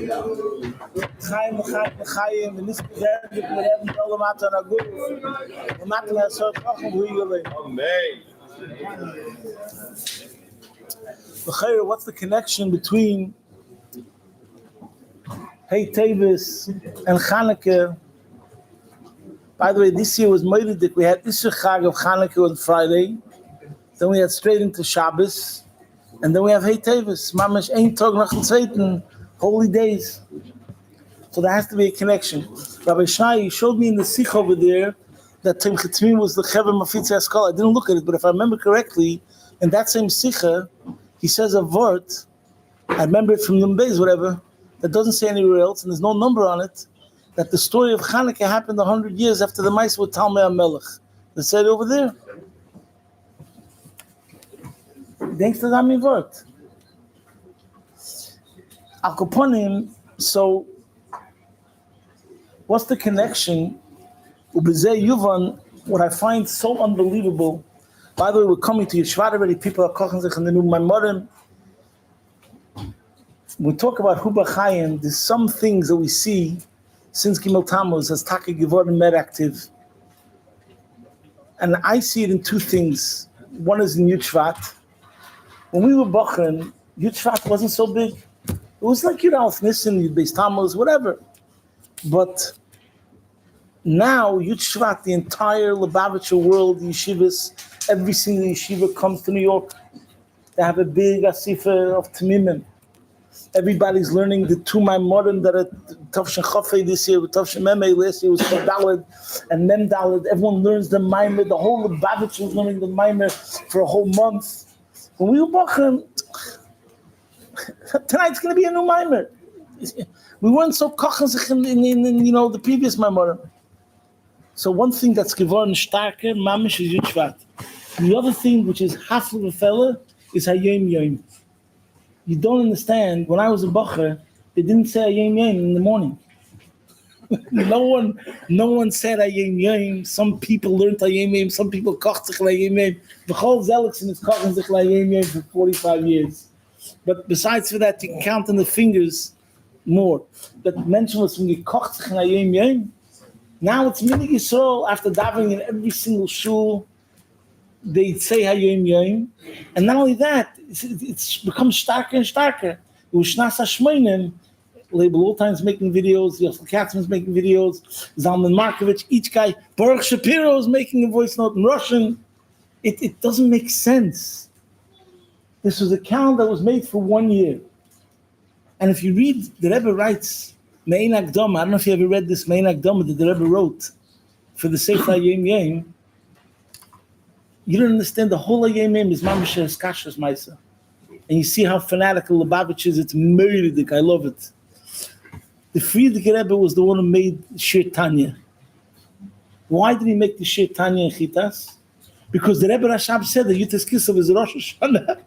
Chaim, Chaim, and this is the Rebbe, all the matter are good. The matter has so often who you live. What's the connection between Teves and Chanukah? By the way, this year was Moedik. We had Isser Chag of Chanukah on Friday. Then we had straight into Shabbos. And then we have Teves. Mamash Ein Tag nach dem Zweiten. Holy days. So there has to be a connection. Rabbi Shai showed me in the Sikh over there that Tim Chitzmim was the Chever Mafitzi Haskal. I didn't look at it, but if I remember correctly, in that same Sikha, he says a word, I remember it from Lumbeis, whatever, that doesn't say anywhere else, and there's no number on it, that the story of Chanukah happened 100 years after the mice with Talmei HaMelech. They said over there. Denkst du an mein Wort? Al Kaponim, so what's the connection? Ubezeh Yuvan, what I find so unbelievable. By the way, we're coming to Yeshiva already. People are kochen sich in the new Maimorim. We talk about Huba Chayim. There's some things that we see since Gimel Tammuz as Taka Geworden mehr active. And I see it in two things. One is in Yud Shvat. When we were Bochern, Yud Shvat wasn't so big. It was like Yud Alf Nissen, Yud Beis Tammuz, whatever. But now, Yud Shvat, the entire Lubavitcher world, yeshivas, every single yeshiva comes to New York. They have a big asifa of Tamimim. Everybody's learning the two Maimorim that are Tavshin Chafei this year, Tavshin Memei last year was Daled and Mem Daled. Everyone learns the Maimer. The whole Lubavitcher was learning the Maimer for a whole month. When we were Bochum, tonight's going to be a new Maimer. We weren't so kochen sich in the previous Maimorim. So one thing that's geworden starker, mamish is Yud Shvat. And the other thing, which is half of a fella, is Hayom Yom. You don't understand. When I was a Bocher, they didn't say Hayom Yom in the morning. No one said Hayom Yom. Some people learned Hayom Yom. Some people kocht sich Hayom Yom. The whole Zelikson is kochen sich Hayom Yom for 45 years. But besides for that, you can count on the fingers more. But mention was when you kocht sich Hayom Yom. Now it's Minig Yisrael, after davening in every single shul, they say Hayom Yom. And not only that, it's become starker and starker. It was Shnas HaShmoinim, Label Old Times making videos, Yosel Katzman's making videos, Zalman Markovich, each guy, Baruch Shapiro is making a voice note in Russian. It doesn't make sense. This was a calendar that was made for 1 year. And if you read, the Rebbe writes, Mein Akdama, I don't know if you ever read this Mein Akdama that the Rebbe wrote for the Sefer Hayom Yom. You don't understand, the whole Hayom Yom is Mamash Eskashas Maisa. And you see how fanatical Lubavitch is, it's murdered, I love it. The Friedrich Rebbe was the one who made Shir Tanya. Why did he make the Shir Tanya in Chitas? Because the Rebbe Rashab said that Yutas Kislev is Rosh Hashanah,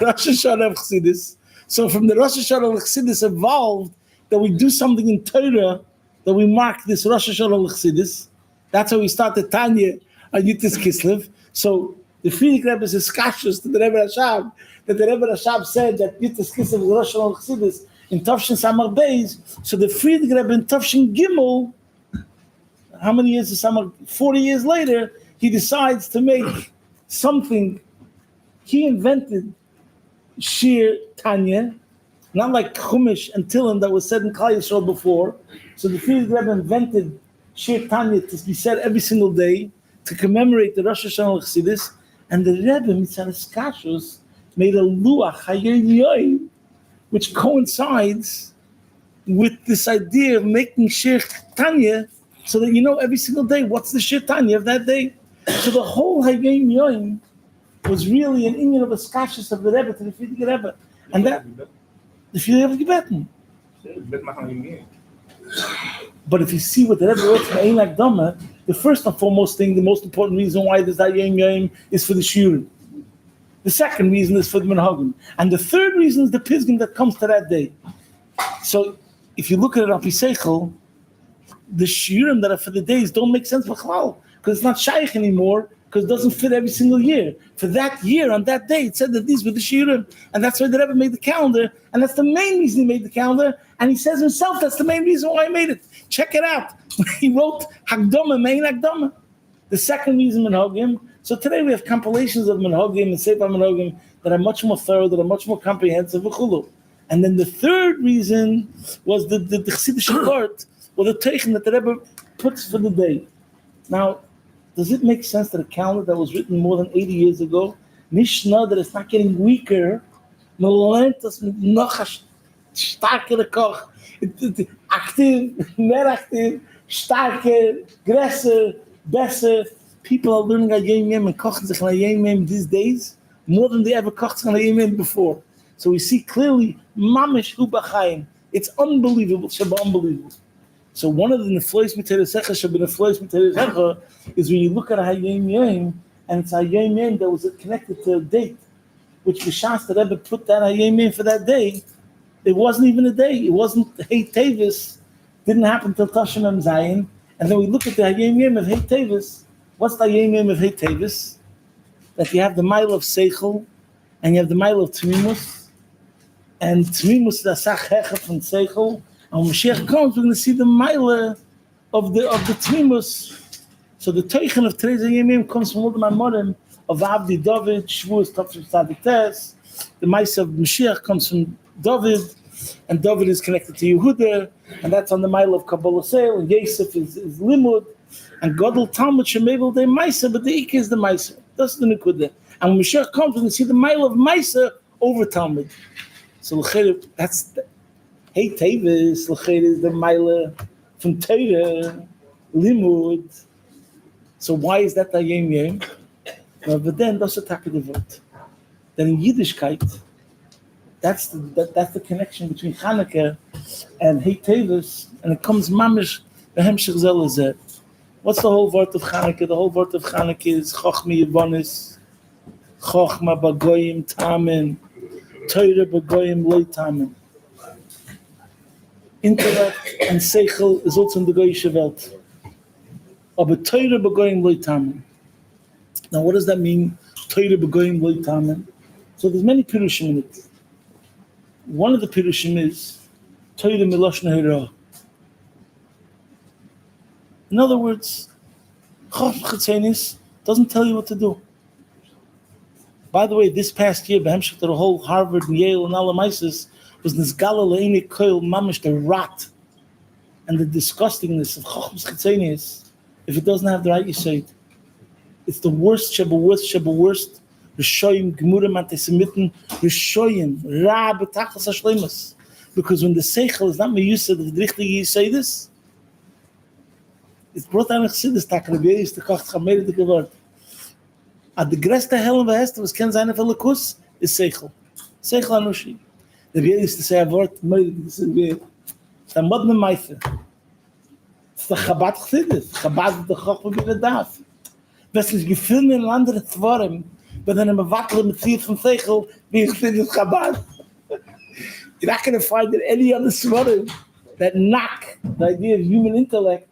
Rosh Hashanah of Chassidus. So from the Rosh Hashanah of Chassidus evolved that we do something in Torah, that we mark this Rosh Hashanah L'Chassidus. That's how we started Tanya on Yutas Kislev. So the Friedrich Rebbe is kashus to the Rebbe Rashab, that the Rebbe Rashab said that Yutas Kislev is Rosh Hashanah L'Chassidus in Tavshin Samar Beis. So the Friedrich Rebbe in Tavshin Gimel, how many years is Samar? 40 years later, he decides to make something. He invented Shir Tanya, not like Chumash and Tillim that was said in Klal Yisrael before. So the Friedrich Rebbe invented Shir Tanya to be said every single day to commemorate the Rosh Hashanah L'Chassidus. And the Rebbe, Mitzvah Kashus, made a Luach Hayom Yom, which coincides with this idea of making Shir Tanya so that you know every single day what's the Shir Tanya of that day. So the whole Hayom Yom was really an inyan of a skashus of the Rebbe to the Friedrich Rebbe. And that, the Friedrich Rebbe gebeten. But if you see what the Rebbe wrote from Ein Akdama, the first and foremost thing, the most important reason why there's Hayom Yom is for the Shurim. The second reason is for the Menhagim. And the third reason is the Pizgim that comes to that day. So if you look at it on Piseichel, the Shurim that are for the days don't make sense for Chalal, because it's not Shaykh anymore, because it doesn't fit every single year. For that year, on that day, it said that these were the shiurim, and that's why the Rebbe made the calendar, and that's the main reason he made the calendar, and he says himself that's the main reason why he made it. Check it out. He wrote Hagdama, main Hagdama. The second reason, Minhagim. So today we have compilations of Minhagim and Sefer Minhagim that are much more thorough, that are much more comprehensive, v'chulu. And then the third reason was the Chassidish part, or the Teichen that the Rebbe puts for the day. Now, does it make sense that a calendar that was written more than 80 years ago, Mishnah, that it's not getting weaker, Melentas mit noch a starkere Koch, active, mehr active, starker, größer, besser. People are learning a Yom Yom and kochen sich a Yom Yom these days more than they ever kocht sich a Yom Yom before. So we see clearly, mamish hu b'chaim. It's unbelievable, Shabbat unbelievable. So one of the neflois m'teresecha Shabbat neflois m'teresecha is when you look at a Yom Yom, and it's a Yom Yom that was connected to a date, which B'shas the Rebbe put that Yom Yom for that day. It wasn't even a day. It wasn't Hey Teves. Didn't happen till Tashem Em Zayin. And then we look at the Yom Yom of Hey Teves. What's the Yom Yom of Hey Teves? That you have the mile of Seichel, and you have the mile of Tmimus, and Tmimus is the Asach Hecha from Seichel. And when Mashiach comes, we're going to see the mile of the Tmimus. So the Teichen of today's Yom Yom comes from all the Mamorim of Avdi David, Shavuos Tafshin Tzadik Tes. The Maisa of Mashiach comes from David, and David is connected to Yehuda, and that's on the mile of Kabbalah Seil, and Yosef is Limud, and Godel Talmud Shemebel de Maisa, but the Ik is the Maisa. That's the Nekudah. And when Mashiach comes, we're going to see the mile of Maisa over Talmud. So that's the Hey Teves, is the mile from Torah, Limud. So why is that the Yom Yom? But then that's a Takadivot. Then in Yiddishkeit, that's the connection between Chanukah and Hey Teves, and it comes mamish behem shechzel azeh. What's the whole word of Chanukah? The whole word of Chanukah is Chochma Yevonis, Chochma Bagoyim Tamen, Torah Bagoyim Loy Tamen. Intellect and Seichel is also in the Goyische Welt. Aber Torah Bagoyim Loy Tamen. Now what does that mean? Torah Bagoyim Loy Tamen. So there's many pirushim in it. One of the pirushim is Torah Miloshna Hira. In other words, Chacham Chetzenis doesn't tell you what to do. By the way, this past year, Behemshech, the whole Harvard and Yale and all the Mises was Nizgala Le'ini Koil Mamish, the rot and the disgustingness of Chacham Chetzenis. If it doesn't have the right Yesod, it's the worst, worst. Rishoyim, Gemurim, Antisemiten, Rishoyim, Ra, B'tachas HaShleimus. Because when the Seichel is not meyused of the richtige Yesodis, it's brought down a Chassidus, Rabbi used to kocht Chameir the Geword. At the größte Helen V'Hester was Ken Zayin V'Lekus is Seichel. Seichel Anushi. Rabbi used to say a word, it's a Modne Meife. It's the Chabad Chassidus. Chabad is the Chochma B'Vedaf. Das ist gefilmt in andere Tvorim, but then I'm a Wackel mit Zier von Seichel, wie Chassidus Chabad. You're not going to find in any other Tvorim that knock the idea of human intellect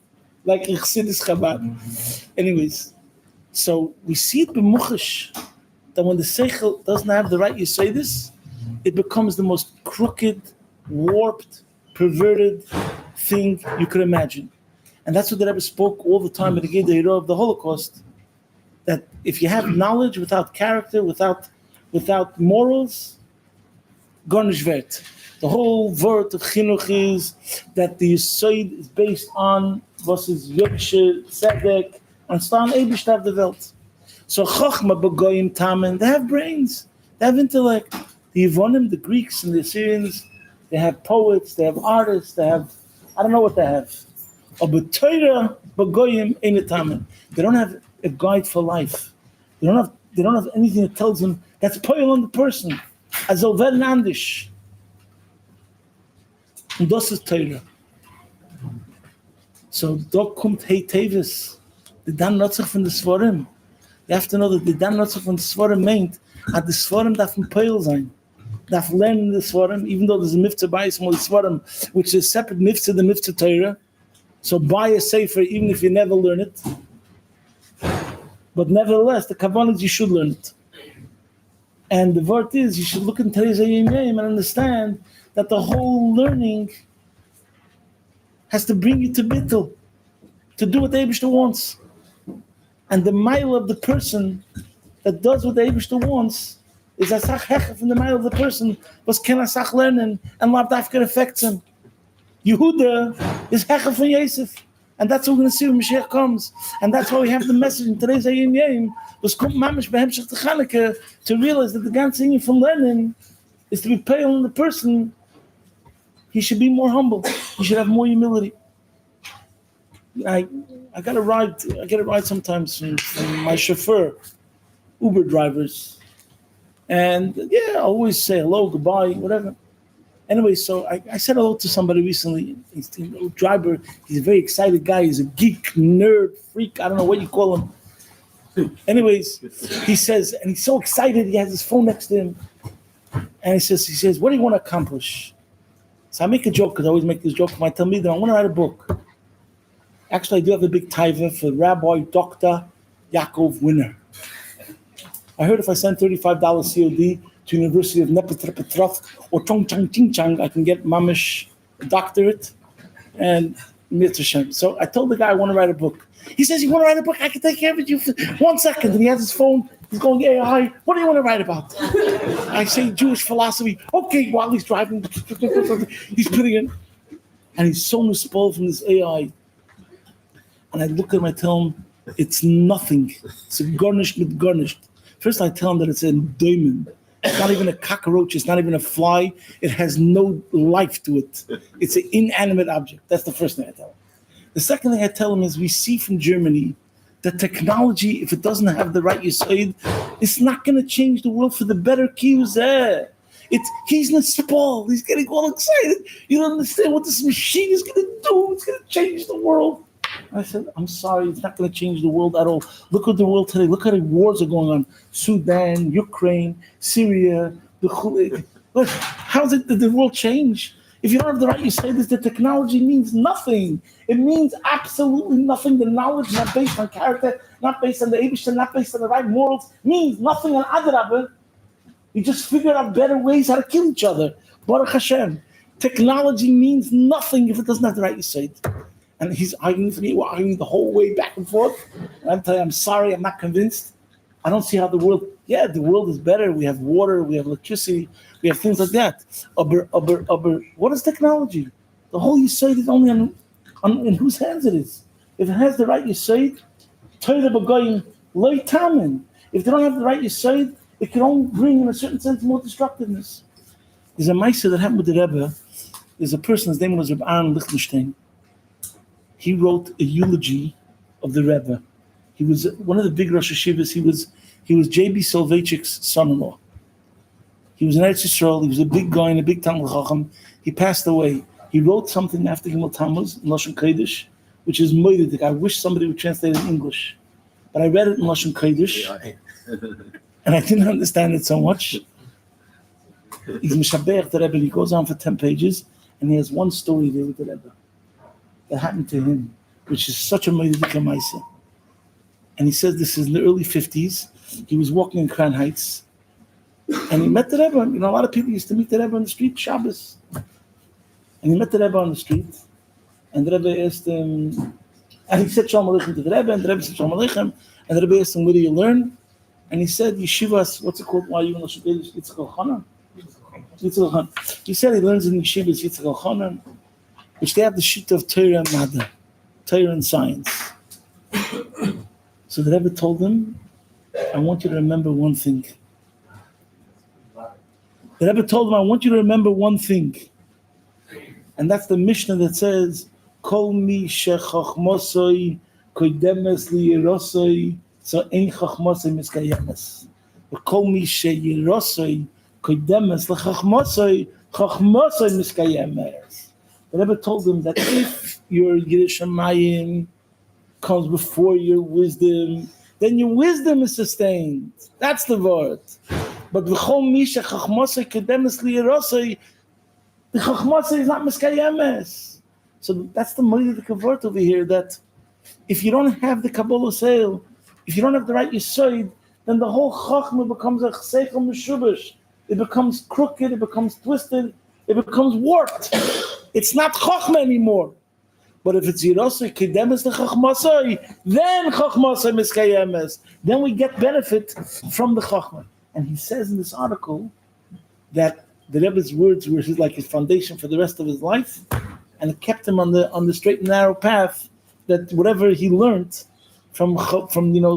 like in Chassidus Chabad. Anyways, so we see it b'muchash that when the Seichel doesn't have the right Yesodis, it becomes the most crooked, warped, perverted thing you could imagine. And that's what the Rebbe spoke all the time at the Gedei of the Holocaust, that if you have knowledge without character, without morals, garnish wert. The whole word of chinuch is that the Yesod is based on was is Yokshe, Tzedek, and Stan Eibishtav the Welt. So Chochma Bagoyim Tamen, they have brains, they have intellect. The Yevonim, the Greeks and the Assyrians, they have poets, they have artists, they have, I don't know what they have. But Torah Bagoyim Eine Tamen. They don't have a guide for life. They don't have anything that tells them that's poil on the person. As over Nandish. And das ist Torah. So da kommt Hey Teves. The Dan Notzach von the Svarim. You have to know that the Dan Notzach von the Svarim meant that the Svarim darf ein Poil sein. Darf lernen the Svarim, even though there's a Mitzvah by small Svarim, which is a separate Mitzvah, the Mitzvah Torah. So buy a Sefer even if you never learn it. But nevertheless, the kavanah is you should learn it. And the word is, you should look in Teves and understand that the whole learning has to bring you to bittul, to do what the Eibishter wants. And the mile of the person that does what the Eibishter wants is asach hecha from the mile of the person was ken asach learning and lav dafka affects him. Yehuda is hecha from Yosef. And that's what we're going to see when Mashiach comes. And that's why we have the message in today's Ayim Yom, was kommt mamish behemshach to Chanukah, to realize that the ganze thing from learning is to be pale in the person. He should be more humble. He should have more humility. I get a ride sometimes from my chauffeur, Uber drivers. And I always say hello, goodbye, whatever. Anyway, so I said hello to somebody recently. He's a driver. He's a very excited guy. He's a geek, nerd, freak. I don't know what you call him. Anyways, he says, and he's so excited. He has his phone next to him. And he says, what do you want to accomplish? So I make a joke, because I always make this joke. I tell me that I want to write a book. Actually, I do have a big taiva for Rabbi Dr. Yaakov Winner. I heard if I send $35 COD to University of Nepetrepetrovsk or Chongchang, I can get mamish doctorate and mitzvah. So I told the guy I want to write a book. He says, you want to write a book? I can take care of you for 1 second. And he has his phone. He's going, yeah, hi. What do you want to write about? I say Jewish philosophy. Okay, while he's driving, he's putting in. And he's so misspelled from this AI. And I look at him, I tell him, it's nothing. It's a garnished with garnished. First I tell him that it's a diamond. It's not even a cockroach. It's not even a fly. It has no life to it. It's an inanimate object. That's the first thing I tell him. The second thing I tell him is we see from Germany that technology, if it doesn't have the right yesod, it's not going to change the world for the better. He's in a spall. He's getting all excited. You don't understand what this machine is going to do. It's going to change the world. I said, I'm sorry, it's not going to change the world at all. Look at the world today. Look how the wars are going on. Sudan, Ukraine, Syria. Look, how does the world change? If you don't have the right, you say this, the technology means nothing. It means absolutely nothing. The knowledge not based on character, not based on the Eibishter, not based on the right morals, means nothing on Adrabah. You just figure out better ways how to kill each other. Baruch Hashem. Technology means nothing if it doesn't have the right yesod. And he's arguing for me, we're arguing the whole way back and forth. And I'm telling you, I'm sorry, I'm not convinced. I don't see how the world is better. We have water, we have electricity, we have things like that. What is technology? The whole yesod is only in whose hands it is. If it has the right yesod, Torah b'goyim lo tamen. If they don't have the right yesod, it can only bring, in a certain sense, more destructiveness. There's a ma'aseh that happened with the Rebbe. There's a person, his name was Rabbi Aaron Lichtenstein. He wrote a eulogy of the Rebbe. He was one of the big Rosh Yeshivas. He was J.B. Soloveitchik's son-in-law. He was in Eretz Yisrael. He was a big guy and a big Talmud Chacham. He passed away. He wrote something after Gimel Tammuz in Lashon Kodesh, which is moedic. I wish somebody would translate it in English. But I read it in Lashon Kodesh, and I didn't understand it so much. He's Mishabeach the Rebbe. He goes on for 10 pages, and he has one story there with the Rebbe that happened to him, which is such a moedic ma'aseh. And he says this is in the early 50s. He was walking in Crown Heights, and he met the Rebbe. You know, a lot of people used to meet the Rebbe on the street, Shabbos. And he met the Rebbe on the street, and the Rebbe asked him, and he said Shalom Aleichem to the Rebbe, and the Rebbe said Shalom Aleichem, and the Rebbe asked him, where do you learn? And he said, Yeshivas, what's it called? Why are you in Yitzchak Elchanan? He said he learns in Yeshivas Yitzchak Elchanan, which they have the sheet of Torah and Madha, Torah and science. So the Rebbe told him, I want you to remember one thing. The Rebbe told him, I want you to remember one thing. And that's the Mishnah that says, Kol mi shechachmosoi koidemes liyerosoi so ein chachmosoi miskayemes. Kol mi sheyerosoi koidemes lechachmosoi chachmosoi miskayemes. The Rebbe told him that if your Yiras Shamayim comes before your wisdom, then your wisdom is sustained. That's the word. But v'chol mi shechachmosoi koidemes liyerosoi, the chachmasa is not miskayemes. So that's the money of the kavod over here, that if you don't have the Kabbalah sale, if you don't have the right Yesod, then the whole Chachma becomes a Seichel Meshubash. It becomes crooked, it becomes twisted, it becomes warped. It's not Chachma anymore. But if it's Yerosei Kedemes the Chachmasai, then Chachmasai Miskayemes. Then we get benefit from the Chachma. And he says in this article that the Rebbe's words were like his foundation for the rest of his life, and it kept him on the straight and narrow path. That whatever he learned from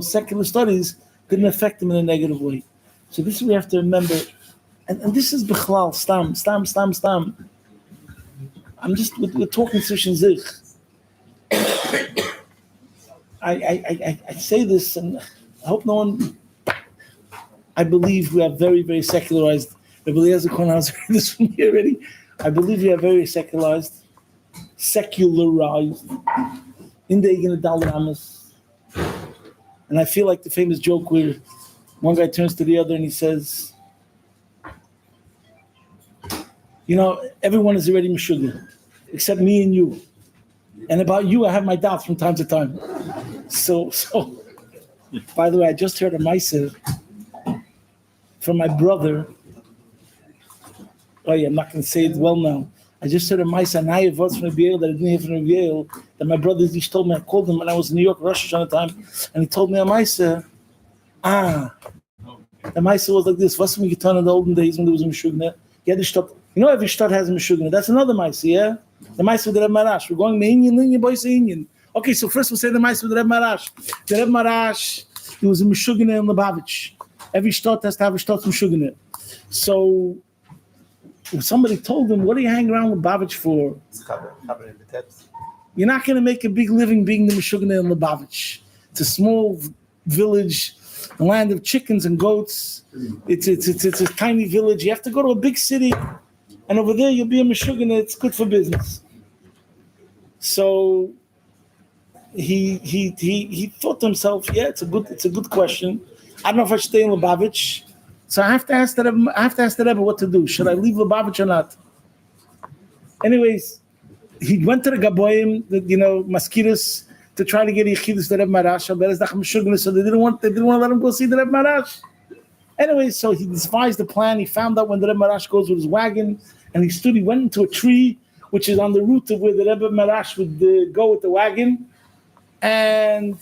secular studies didn't affect him in a negative way. So this we have to remember, and this is Bechlal Stam. We're talking Sishin Zich. I say this, and I hope no one. I believe we are very, very secularized. Rabbi Eliezer Cohen has heard this from me already. I believe we are very secularized. In the Egin Adal. And I feel like the famous joke where one guy turns to the other and he says, everyone is already Meshuggah, except me and you. And about you, I have my doubts from time to time. So by the way, I just heard a Maaseh from my brother. Oh yeah, I'm not going to say it well now. I just heard a Maaseh and I was from Rabbi that I didn't hear from Rabbi that my brother Zish told me. I called him when I was in New York, Rosh Hashanah time, and he told me a Maaseh. The Maaseh was like this. What's when you turn in the olden days when there was a Meshuggah? Every shtat has a Meshuggah. That's another Maaseh, yeah? The Maaseh with the Reb Marash. We're going Me'inyan, boys Inyan. Okay, so first we'll say the Maaseh with the Reb Marash. The Reb Marash, he was a Meshuggah in Lubavitch. Every shtat has to have a shtat Meshuggah. So somebody told him, what do you hang around with Lubavitch for? You're not going to make a big living being the Meshuggah in Lubavitch. It's a small village, a land of chickens and goats. It's a tiny village. You have to go to a big city, and over there you'll be a Meshuggah. It's good for business. So he thought to himself, yeah, it's a good question. I don't know if I should stay in Lubavitch. So I have to ask the Rebbe what to do. Should I leave Lubavitch or not? Anyways, he went to the Gaboyim, mosquitoes, to try to get Yechidus the Rebbe Marash. So they didn't want to let him go see the Rebbe Marash. Anyway, so he devised a plan. He found out when the Rebbe Marash goes with his wagon, and he went into a tree, which is on the route of where the Rebbe Marash would go with the wagon, and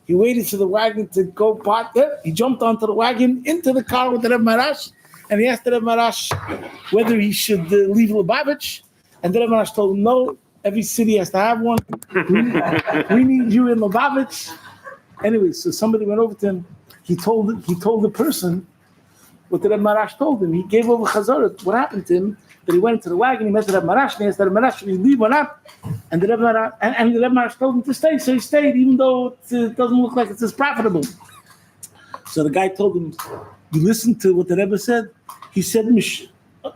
he waited for the wagon to go part there. He jumped onto the wagon, into the car with the Rebbe Marash, and he asked the Rebbe Marash whether he should leave Lubavitch. And the Rebbe Marash told him, no, every city has to have one. We need you in Lubavitch. Anyway, so somebody went over to him. He told the person what the Rebbe Marash told him. He gave over Chazaret. What happened to him? That he went into the wagon, he met the Rebbe Marash, and he asked the Rebbe Marash, should he leave or not? And the Rebbe Marash, and the Rebbe Marash told him to stay, so he stayed, even though it doesn't look like it's as profitable. So the guy told him, you listen to what the Rebbe said? He said, Meshuggah,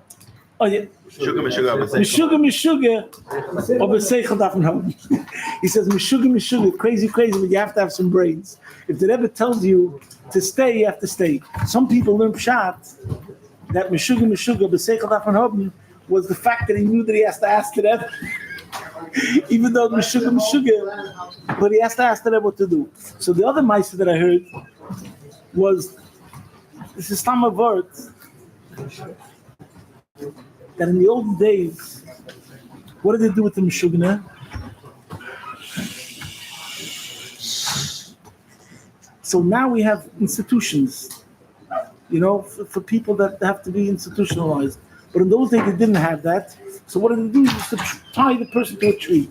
he says, Meshuggah, crazy, but you have to have some brains. If the Rebbe tells you to stay, you have to stay. Some people learn pshat that Meshuggah, b'seichel dafan hoben, was the fact that he knew that he has to ask the Rebbe, even though Meshuggah, but he has to ask the Rebbe what to do. So the other Maaseh that I heard was, this is Stam Avort, that in the old days, what did they do with the Meshuggah? So now we have institutions, for people that have to be institutionalized. But in those days, they didn't have that. So what did they do? Is to tie the person to a tree,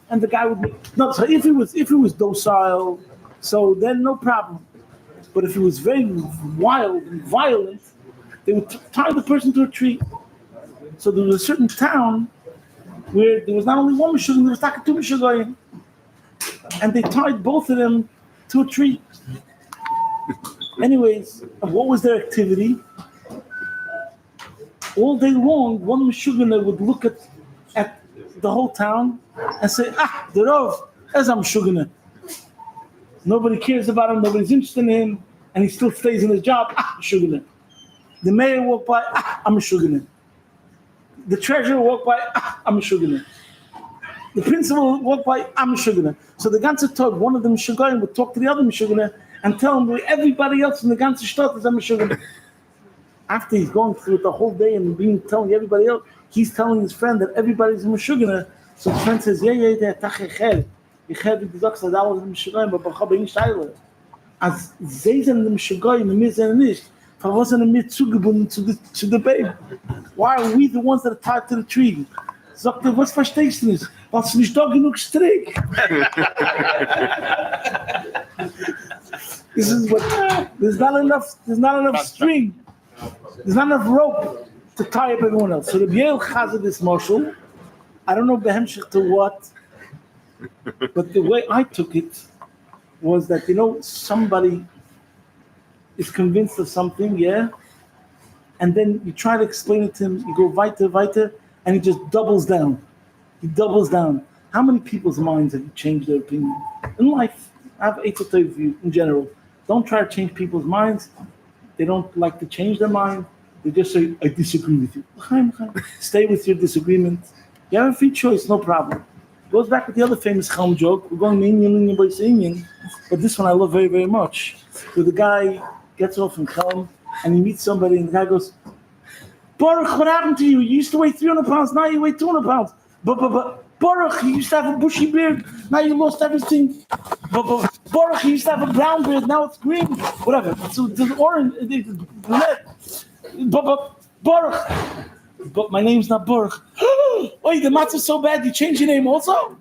and the guy would so if it was docile, so then no problem. But if it was very wild and violent, they would tie the person to a tree. So there was a certain town where there was not only one Meshuggah, there was two Meshuggahim, and they tied both of them to a tree. Anyways, what was their activity? All day long, one Meshuggah would look at the whole town and say, the Rav, as I'm Meshuggah. Nobody cares about him, nobody's interested in him, and he still stays in his job, Meshuggah. The mayor walked by, I'm Meshuggah. The treasurer walked by, I'm Meshuggah. The principal walked by, I'm Meshuggah. So the ganze Tag, one of the Meshuggahim would talk to the other Meshuggah and tell him that everybody else in the ganze Stadt is a Meshuggah. After he's going through it the whole day and telling everybody else, he's telling his friend that everybody's a Meshuggah. So his friend says, yeah, tach ich habe gesagt, dass alles im Schreiben, aber ich habe nicht teile. Als sie sind im Schreiben, und wir sind nicht, warum sind wir zugebunden zu der Baby? Why are we the ones that are tied to the tree? Sagt er, was verstehst du nicht? Weil es nicht da genug Strick. This is what, there's not enough string. There's not enough rope to tie up everyone else. So the Biel Chazad is Marshall. I don't know behemshich to what, but the way I took it was that, somebody is convinced of something, yeah? And then you try to explain it to him, you go weiter, and he just doubles down. He doubles down. How many people's minds have you changed their opinion? In life, I have eight to tell you in general. Don't try to change people's minds. They don't like to change their mind. They just say, I disagree with you. Stay with your disagreement. You have a free choice, no problem. Goes back with the other famous Chalm joke. We're going Indian by Indian, but this one I love very, very much. Where the guy gets off in Chalm and he meets somebody and the guy goes, Baruch, what happened to you? You used to weigh 300 pounds, now you weigh 200 pounds. But Baruch, you used to have a bushy beard, now you lost everything. But Baruch, you used to have a brown beard, now it's green. Whatever. So the orange, it's red. But Baruch. But my name's not Baruch. Oh, the matzah's so bad, you changed your name also?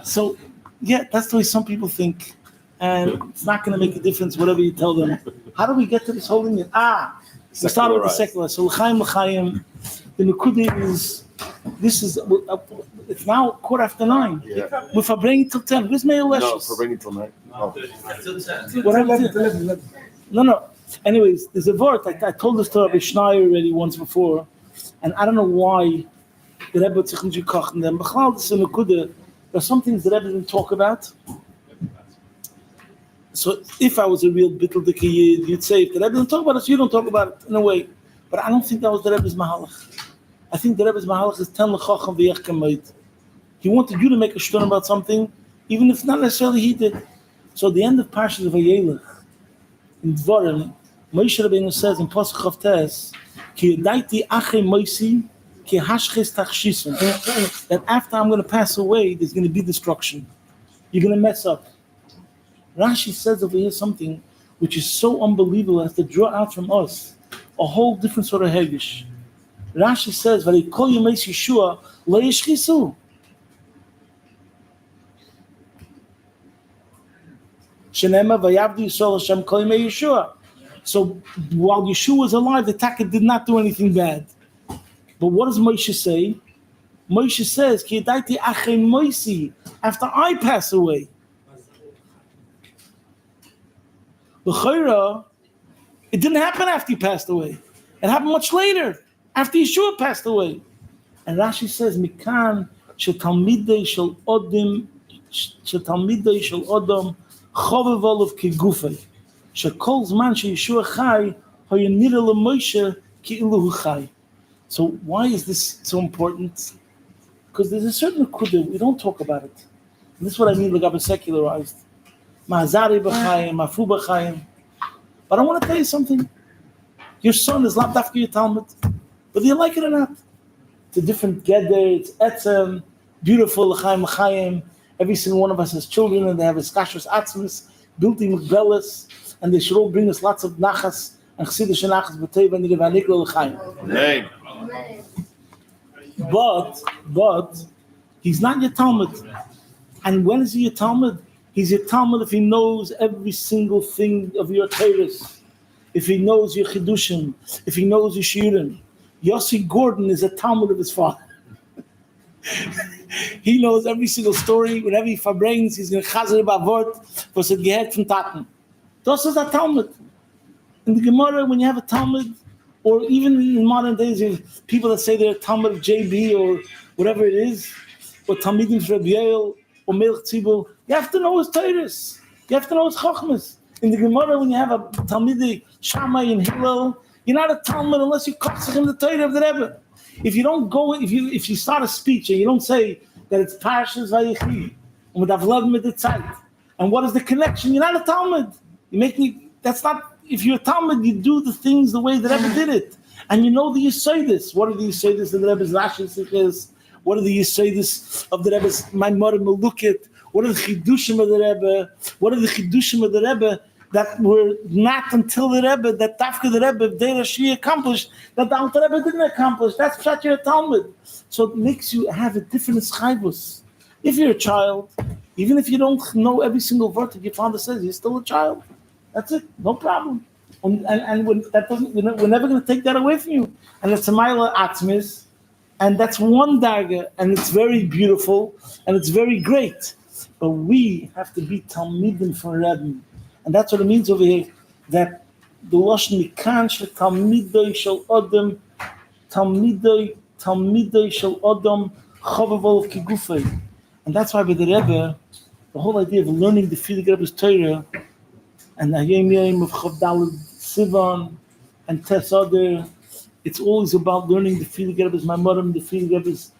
So, yeah, that's the way some people think. And it's not going to make a difference, whatever you tell them. How do we get to this whole thing? We started with the secular. So, l'chaim, the Nekuda is, it's now 9:15. Yeah. We're Farbrengen till 10. Where's Meir Leshes? No, Farbrengen till 9. Oh. What happened to 11? No. Anyways, there's a word, I told this to Rabbi Schneier already once before. And I don't know why the Rebbe sich nicht gekocht in them. There's some things the Rebbe didn't talk about. So if I was a real bittul dike yid, you'd say, if the Rebbe didn't talk about it, so you don't talk about it in a way. But I don't think that was the Rebbe's mahalach. I think the Rebbe's mahalach is ten l'chacham v'yech kamayt. He wanted you to make a shton about something, even if not necessarily he did. So at the end of Parshas of Vayelech, in Dvarim, Moshe Rabbeinu says in Pasuk of Tes, that after I'm going to pass away, there's going to be destruction. You're going to mess up. Rashi says over here something which is so unbelievable, has to draw out from us a whole different sort of hergish. Rashi says, "Vayikol yemei Yeshua lo yishchisu." Shenema vayavdu Yisrael Hashem kol yemei Yeshua. So while Yeshua was alive, the Taka did not do anything bad. But what does Moshe say? Moshe says, Ki yadaiti achem moisi, after I pass away. L'chayra, it didn't happen after he passed away. It happened much later, after Yeshua passed away. And Rashi says, Mikan shetalmidei shel odom chovev olav kegufei. Shekol zman sheyeshua chai hoyanira leMoshe ki'ilu hu chai. So why is this so important? Because there's a certain nekuda, we don't talk about it. And this is what I mean, like secularized. Ma'azari b'chayim, ma'fu b'chayim. But I want to tell you something. Your son is lav dafka your Talmud, whether you like it or not. It's a different geder, it's etzem, beautiful l'chayim l'chayim. Every single one of us has children, and they have a skashus atzmus, built-in mukbelas, and they should all bring us lots of nachas and chasidish nachas b'teva and nivanikla l'chayim. Amen. But he's not your Talmud. And when is he your Talmud? He's your Talmud if he knows every single thing of your Teves, if he knows your Chidushim, if he knows your Shiurim. Yossi Gordon is a Talmud of his father. He knows every single story. Whenever he Farbrengens, he's going to chazer about word was it gehört from Taten. Das is a Talmud. In the Gemara, when you have a Talmud, or even in modern days, you have people that say they're Talmud of JB or whatever it is, or Talmidim Rabbi Yael or Melech Tzibur, you have to know his Torahs. You have to know his Chochmas. In the Gemara, when you have a Talmidei Shammai and Hillel, you're not a Talmud unless you kotzich in the Torah of the Rebbe. If you don't go, if you start a speech and you don't say that it's Parshas Vayechi, and with Avlav mit der Zeit, and what is the connection? You're not a Talmud. You make me. That's not. If you're a Talmud, you do the things the way the Rebbe did it, and you know the Yesodis. What are the Yesodis of the Rebbe's Rashi Sichos? What are the Yesodis of the Rebbe's Maimor Melukit? What are the Chidushim of the Rebbe? What are the Chidushim of the Rebbe that were not until the Rebbe, that Tafka the Rebbe, Dei Rashi accomplished, that the Alter Rebbe didn't accomplish? That's Pshat your Talmud. So it makes you have a different schayvus. If you're a child, even if you don't know every single word that your father says, you're still a child. That's it, no problem. And when that doesn't, we're never going to take that away from you. And it's a Maila Atzmis, and that's one darga, and it's very beautiful, and it's very great. But we have to be Talmidim for Rebbe. And that's what it means over here, that the Lashon Mikan Shel Talmidei Shel Adam, Talmidei Shel Adam, Chavavol Kigufei. And that's why with the Rebbe, the whole idea of learning the Filig Rebbe's Torah, and Hayom Yom of Chavdal Sivan, and Tes Oder, it's always about learning the Filig Rebbe's Maimorim, the Filig Rebbe's,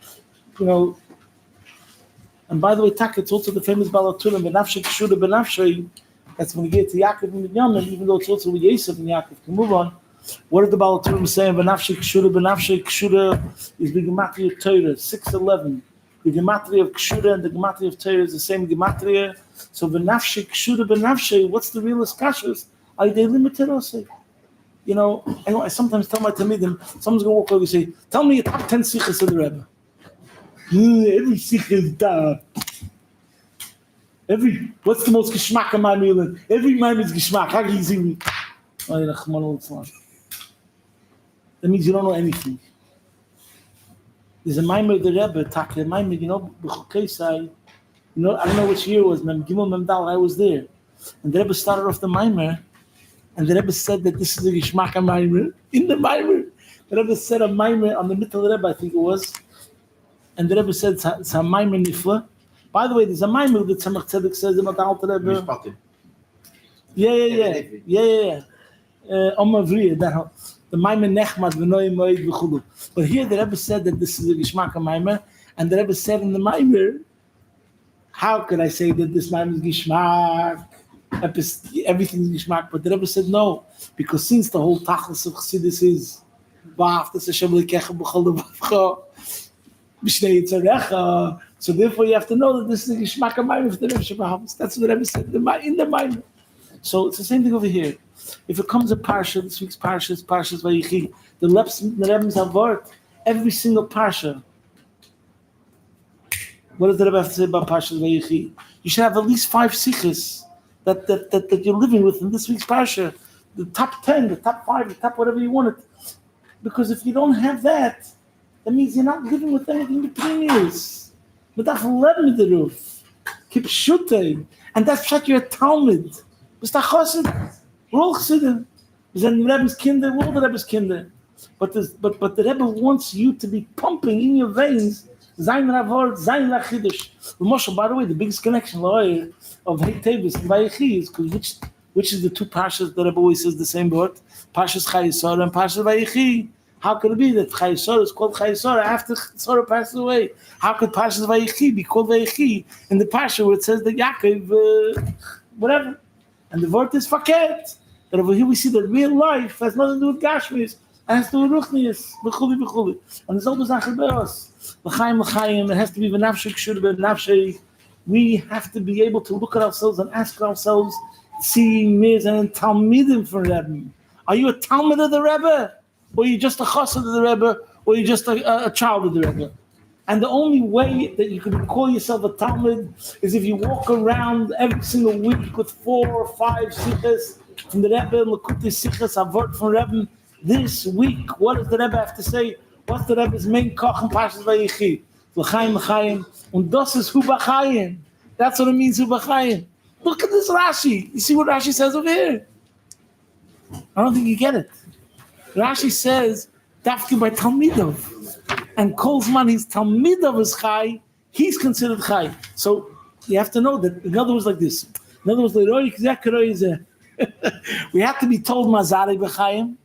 And by the way, Tak, it's also the famous Balaturim, Benafshei Kshura Benafshei. That's when we get to Yaakov and Binyamin, even though it's also with Yosef and Yaakov. Can move on. What did the Balaturim say? Benafshei Kshura is the Gematria of Torah, 611. The Gematria of Kshura and the Gematria of Torah is the same Gematria. So Benafshei Kshura, what's the realest kashas? I they limited us. I sometimes tell my Talmidim, someone's going to walk over and say, tell me your top 10 sichas of the Rebbe. Every sikh is da. What's the most geschmack of my meal? Every man is geschmack. How can you see me? That means you don't know anything. There's a maimer of the Rebbe, the maimer, B'chokesai, I don't know which year it was, Mem Gimel Mem Dal, I was there. And the Rebbe started off the maimer, and the Rebbe said that this is the geschmack of maimer. In the maimer, the Rebbe said a maimer on the middle of the Rebbe, I think it was. And the Rebbe said, it's a maimer nifla. By the way, there's a maimer that Tzemach Tzedek says about the Alter Rebbe. Yeah. Omavriya, the maimer nechmat v'noi moed v'chulu. But here the Rebbe said that this is a geschmack of maimer, and the Rebbe said in the maimer, how could I say that this maimer is geschmack? Everything is geschmack. But the Rebbe said no, because since the whole tachlis of Chassidus is v'aftas Hashem l'kecha b'chol l'vavcha, so therefore you have to know that this is the geschmack of maimer for the Rebbe Shabbat. That's what the Rebbe said in the maimer. So it's the same thing over here. If it comes a parsha, this week's parsha is Parshas Vayichi. The Rebbe's have word every single parsha. What does the Rebbe have to say about Parshas Vayichi? You should have at least 5 sichos that you're living with in this week's parsha. The top 10, the top 5, the top whatever you want it. Because if you don't have that means you're not living with anything between years. Medach leben the roof. Keep shooting. And that's what you're a Talmud. Bist a Chassid. We're all Chassidim. We're the Rebbe's kinder. We're all the Rebbe's kinder. But the Rebbe wants you to be pumping in your veins Zayin Ravor, Zayin Lachidush. Moshe, by the way, the biggest connection of Teves and Vayechi is because which is the two parshas that Rebbe always says the same word? Parshas Chayesor and Parshas Vayechi. How could it be that Chayesor is called Chayesor after Chayesor passes away? How could Parshas Vayechi be called Vayechi in the parsha where it says that Yaakov, whatever? And the word is Faket. But over here we see that real life has nothing to do with Gashmis. It has to do with Ruchnius. B'chuli. And there's always Achaberos. L'chaim, it has to be V'nafshei Kshur B'nafshei. We have to be able to look at ourselves and ask ourselves, seeing Miz and Talmidim for Rebbe. Are you a Talmud of the Rebbe? Or are you just a Chassid of the Rebbe? Or are you just a child of the Rebbe? And the only way that you can call yourself a Talmud is if you walk around every single week with 4 or 5 sichos from the Rebbe, L'kutei sichos, Avot from Rebbe. This week, what does the Rebbe have to say? What's the Rebbe's main koch in Parshas Vayechi? L'chaim, und das is hu b'chaim. That's what it means, hu b'chaim. Look at this Rashi. You see what Rashi says over here? I don't think you get it. Rashi says, Dafki by Talmidov. And Kolzman, his Talmidov is Chai, he's considered Chai. So you have to know that, in other words, like this. In other words, we have to be told Mazari b'chaim.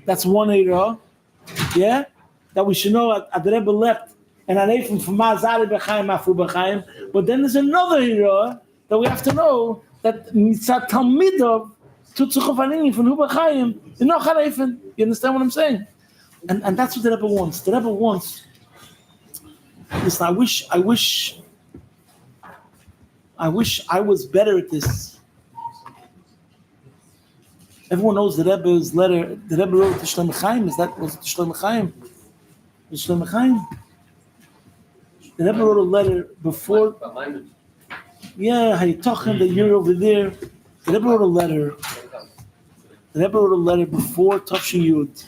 That's one era. Yeah? That we should know at the Rebbe left and Anefim from Mazari b'chaim, Afu b'chaim. But then there's another era that we have to know that Mitzat Talmidov, You understand what I'm saying? And that's what the Rebbe wants. The Rebbe wants. Listen, I wish I was better at this. Everyone knows the Rebbe's letter. The Rebbe wrote to Shlomo Chaim. Was it to Shlomo Chaim? Was Shlomo Chaim? The Rebbe wrote a letter before. Yeah, how you talking that you're over there? The Rebbe wrote a letter. The Rebbe wrote a letter before Tafshin Yud.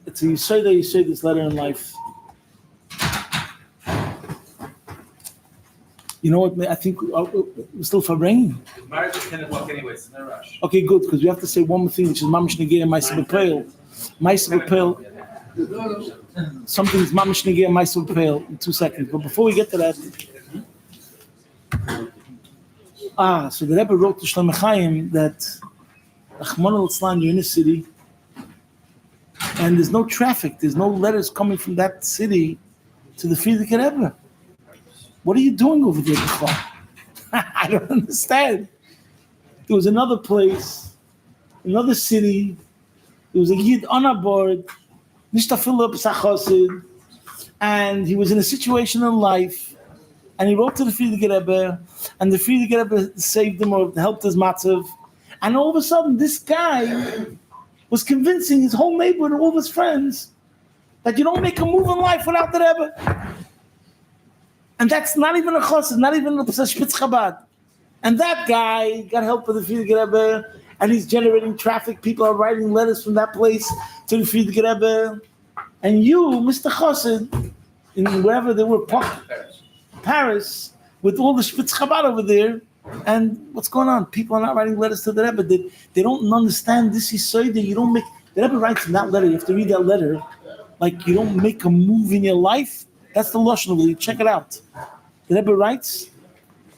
It's a you say this letter in life. You know what? I think we're still Farbrengen. Marriage is 10 o'clock anyways, no rush. Okay, good, because we have to say one more thing, which is Mamish Negei and Ma'aseh B'Peil. Ma'aseh B'Peil. Something's Mamish Negei and Ma'aseh B'Peil in 2 seconds. But before we get to that, so the Rebbe wrote to Shlomo Chaim that Achmon al-Islam, you're in a city, and there's no traffic, there's no letters coming from that city to the Friedrich Rebbe. What are you doing over there, B'chol? I don't understand. There was another place, another city. There was a Yid on a board, Nishta Philip Sachosid, and he was in a situation in life, and he wrote to the Friedrich Rebbe, and the Friedrich Rebbe saved him or helped his matzav, and all of a sudden this guy was convincing his whole neighborhood and all of his friends that you don't make a move in life without the Rebbe. And that's not even a chassid, not even a Spitz Chabad. And that guy got help with the Friedrich Rebbe, and he's generating traffic. People are writing letters from that place to the Friedrich Rebbe. And you, Mr. Chassid, in wherever they were, Paris, with all the Spitz Chabad over there, and what's going on? People are not writing letters to the Rebbe. They don't understand this is so that you don't make, the Rebbe writes in that letter, you have to read that letter, like you don't make a move in your life. That's the Lashon of it. Check it out. The Rebbe writes,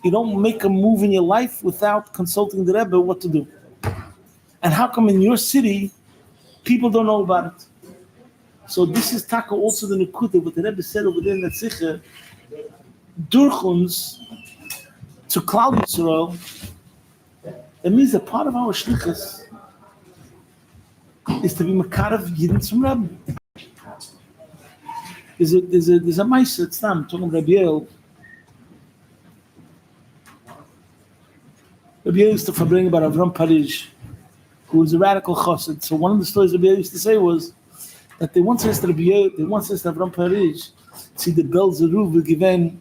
you don't make a move in your life without consulting the Rebbe what to do. And how come in your city, people don't know about it? So this is Taka also the Nekuta, what the Rebbe said over there in that Sicher, durch uns to Klal Yisrael, that means that part of our shlichus is to be Makarev Yidin zum Rebbe. There's a Meister, it's not, I'm talking about Rabbi Yel. Rabbi Yel used to Farbrengen about Avram Parish, who was a radical chassid. So one of the stories Rabbi Yel used to say was that they once asked Rabbi Yel, they once asked Avram Parish, see the Bel Zeruv will give in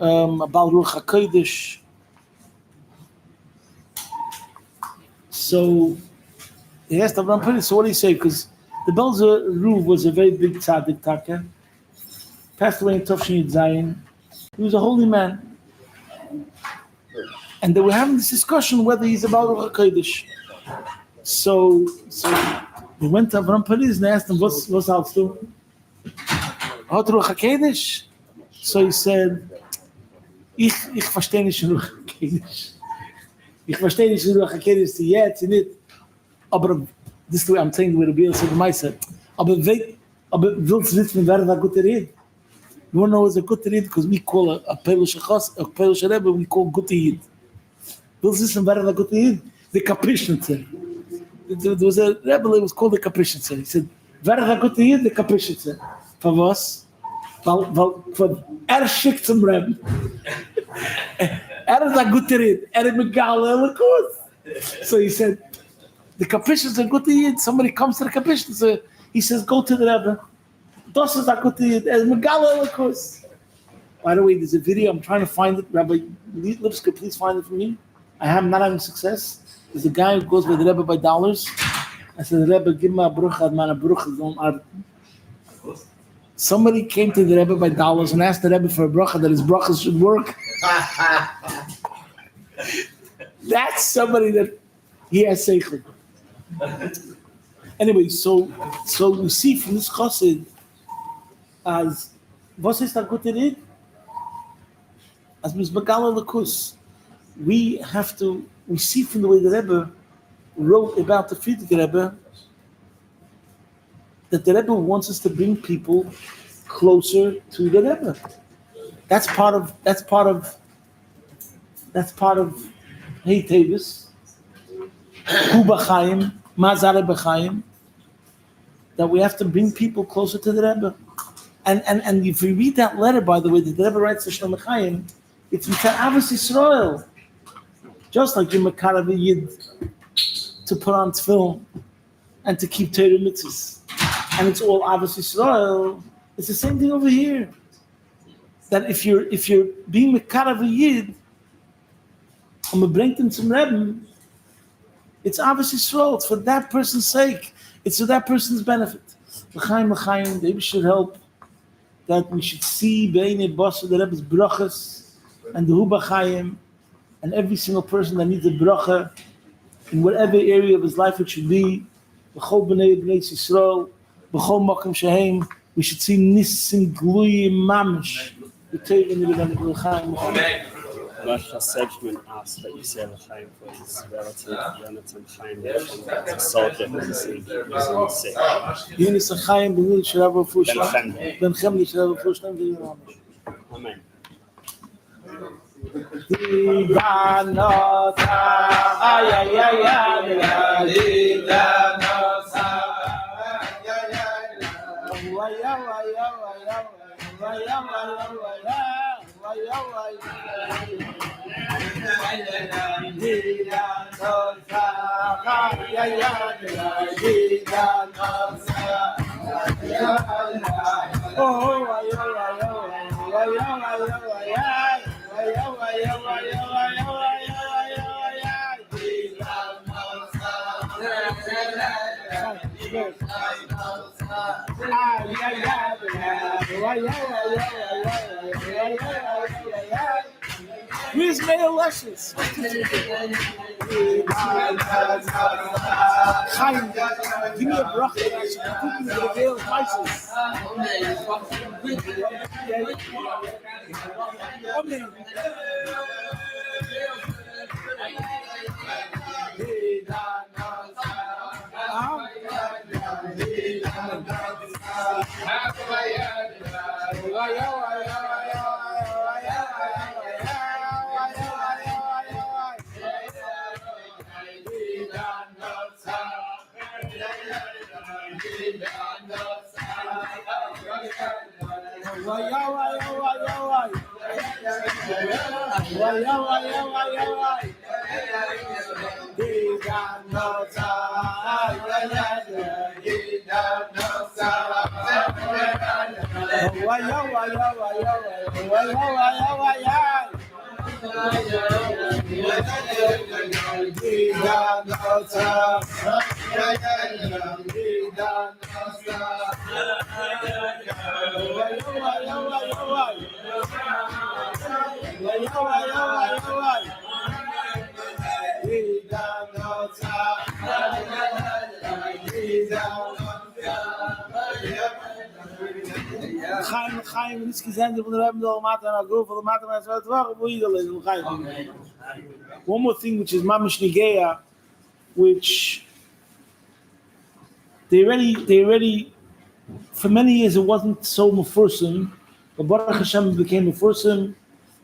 a Bal Ruach HaKodesh. So he asked Avram Parish, so what do you say? Because the Bel Zeruv was a very big tzaddik taka, passed away in Tafshin Yud Zayin. He was a holy man. And they were having this discussion whether he's a Bal Ruach HaKodesh. So they went to Avram Parish and asked him, what's else do? Hat Ruach HaKodesh? So he said, Ich verstehe nicht Ruach HaKodesh. Ich verstehe nicht Ruach HaKodesh, jetzt, nicht. Aber this is the way I'm saying the way the Biel said to myself. Aber willst du wissen, wer da gute Red? You want to know what's a good Red? Because we call a Pelush Rebbe, we call gute Yid. Willst du wissen, wer da gute Yid? The Kapishnitzeh. There was a Rebbe that was called the Kapishnitzeh. He said, wer da gute Yid? The Kapishnitzeh. For was? Weil schickt zum Rebbe. Is a gute Red. Is Megala Elikut. So he said, the Kapishnitzeh are good Yid. Somebody comes to the Kapishnitzeh, he says, go to the Rebbe. Das is a good Yid. As Megala Elikut. By the way, there's a video, I'm trying to find it. Rabbi Lipska, please find it for me. I am not having success. There's a guy who goes by the Rebbe by dollars. I said, Rebbe, give me a bruch, man, a bruch. Somebody came to the Rebbe by dollars and asked the Rebbe for a bracha that his brachas should work. That's somebody that he has seichel. Anyway, so we see from this chassid as was ist a gute Red? As Mizbagala Lakus. We see from the way the Rebbe wrote about the Friedrich Rebbe that the Rebbe wants us to bring people closer to the Rebbe. That's part of Hey Teves, Hu B'chaim, Mazare B'chaim, that we have to bring people closer to the Rebbe. And if you read that letter, by the way, the Rebbe writes to Shlomo Chaim, it's Mitzvah Avos Yisrael. Just like you're Makarav Yid to put on film and to keep Torah mitzvahs. And it's all Avos Yisrael. It's the same thing over here. That if you're being Makarav Yid, and we bring them some Rebbe, it's Avos Yisrael. It's for that person's sake. It's for that person's benefit. L'chaim, they should help that we should see Beinei Basa the Rebbe's brachas and the Hu B'chaim, and every single person that needs a bracha in whatever area of his life it should be. B'chol b'nei Yisrael, b'chol makom shehem, we should see nisim gluyim mamish. Russia Sedgman asked that you say L'chaim for his relative Yonatan Chaim as a soldier who was sick. Yunis Chaim ben Shirav Fushlam Ben ben Chemli Shirav Fushlam. Amen. Divanota ay ay ay ay Divanota ay Where's Mayor Luscious? Chaim, give me a bracha that I should be cooking with the veil of spices. Amen. Chaim, this gezende van de Rebbe del Matan Agro for the Matan as well. One more thing, which is Mamish Nigeya, which they already for many years it wasn't so mufursim, but Baruch Hashem became mufursim,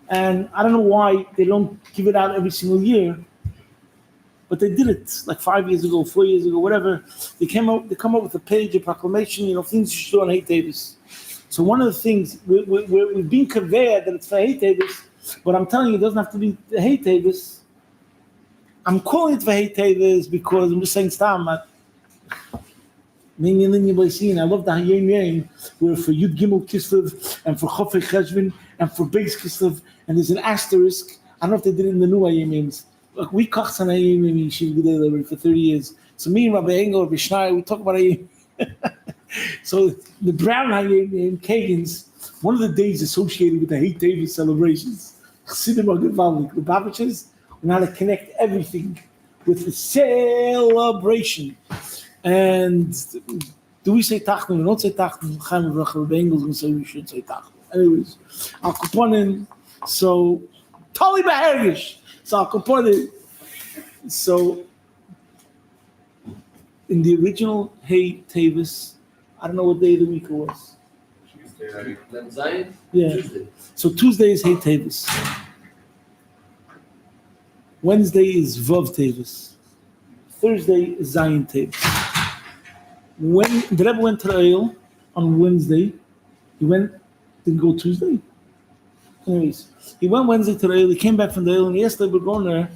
and I don't know why they don't give it out every single year, but they did it like 5 years ago, 4 years ago, whatever. They come up with a page, a proclamation, things you should do on Hey Teves. So one of the things we've been conveyed that it's for Hey Teves, but I'm telling you, it doesn't have to be the Hey Teves. I'm calling it for Hey Teves because I'm just saying Stam. I love the Hayim Yom, where for Yud Gimel Kislev and for Chofei Cheshvan and for Beis Kislev, and there's an asterisk. I don't know if they did it in the new Hayim Yoms. Like we kochs on Hayim Yom Yeshiva Gedei already for 30 years. So me and Rabbi Engel, Rabbi Schneier, we talk about Hayim. So the brown Hayim Yom Kagans, one of the days associated with the Hey Teves celebrations, Chassidim are Gevaldik, the Babbaches, and how to connect everything with the celebration. And do we say Tachton? We don't say Tachton. Chaim Rabbi Engel is going to say we should say Tachton. Anyways, Al Kaponim. So Tali B'Hergish. So Al Kaponim. So in the original Hey Teves, I don't know what day of the week it was. Zion? Yeah. Tuesday. So Tuesday is Hey Teves. Wednesday is Vav Teves. Thursday is Zayin Teves. When the Rebbe went to the oil on Wednesday, didn't go Tuesday. Anyways, he went Wednesday to the oil, he came back from the oil, and yesterday we're going there.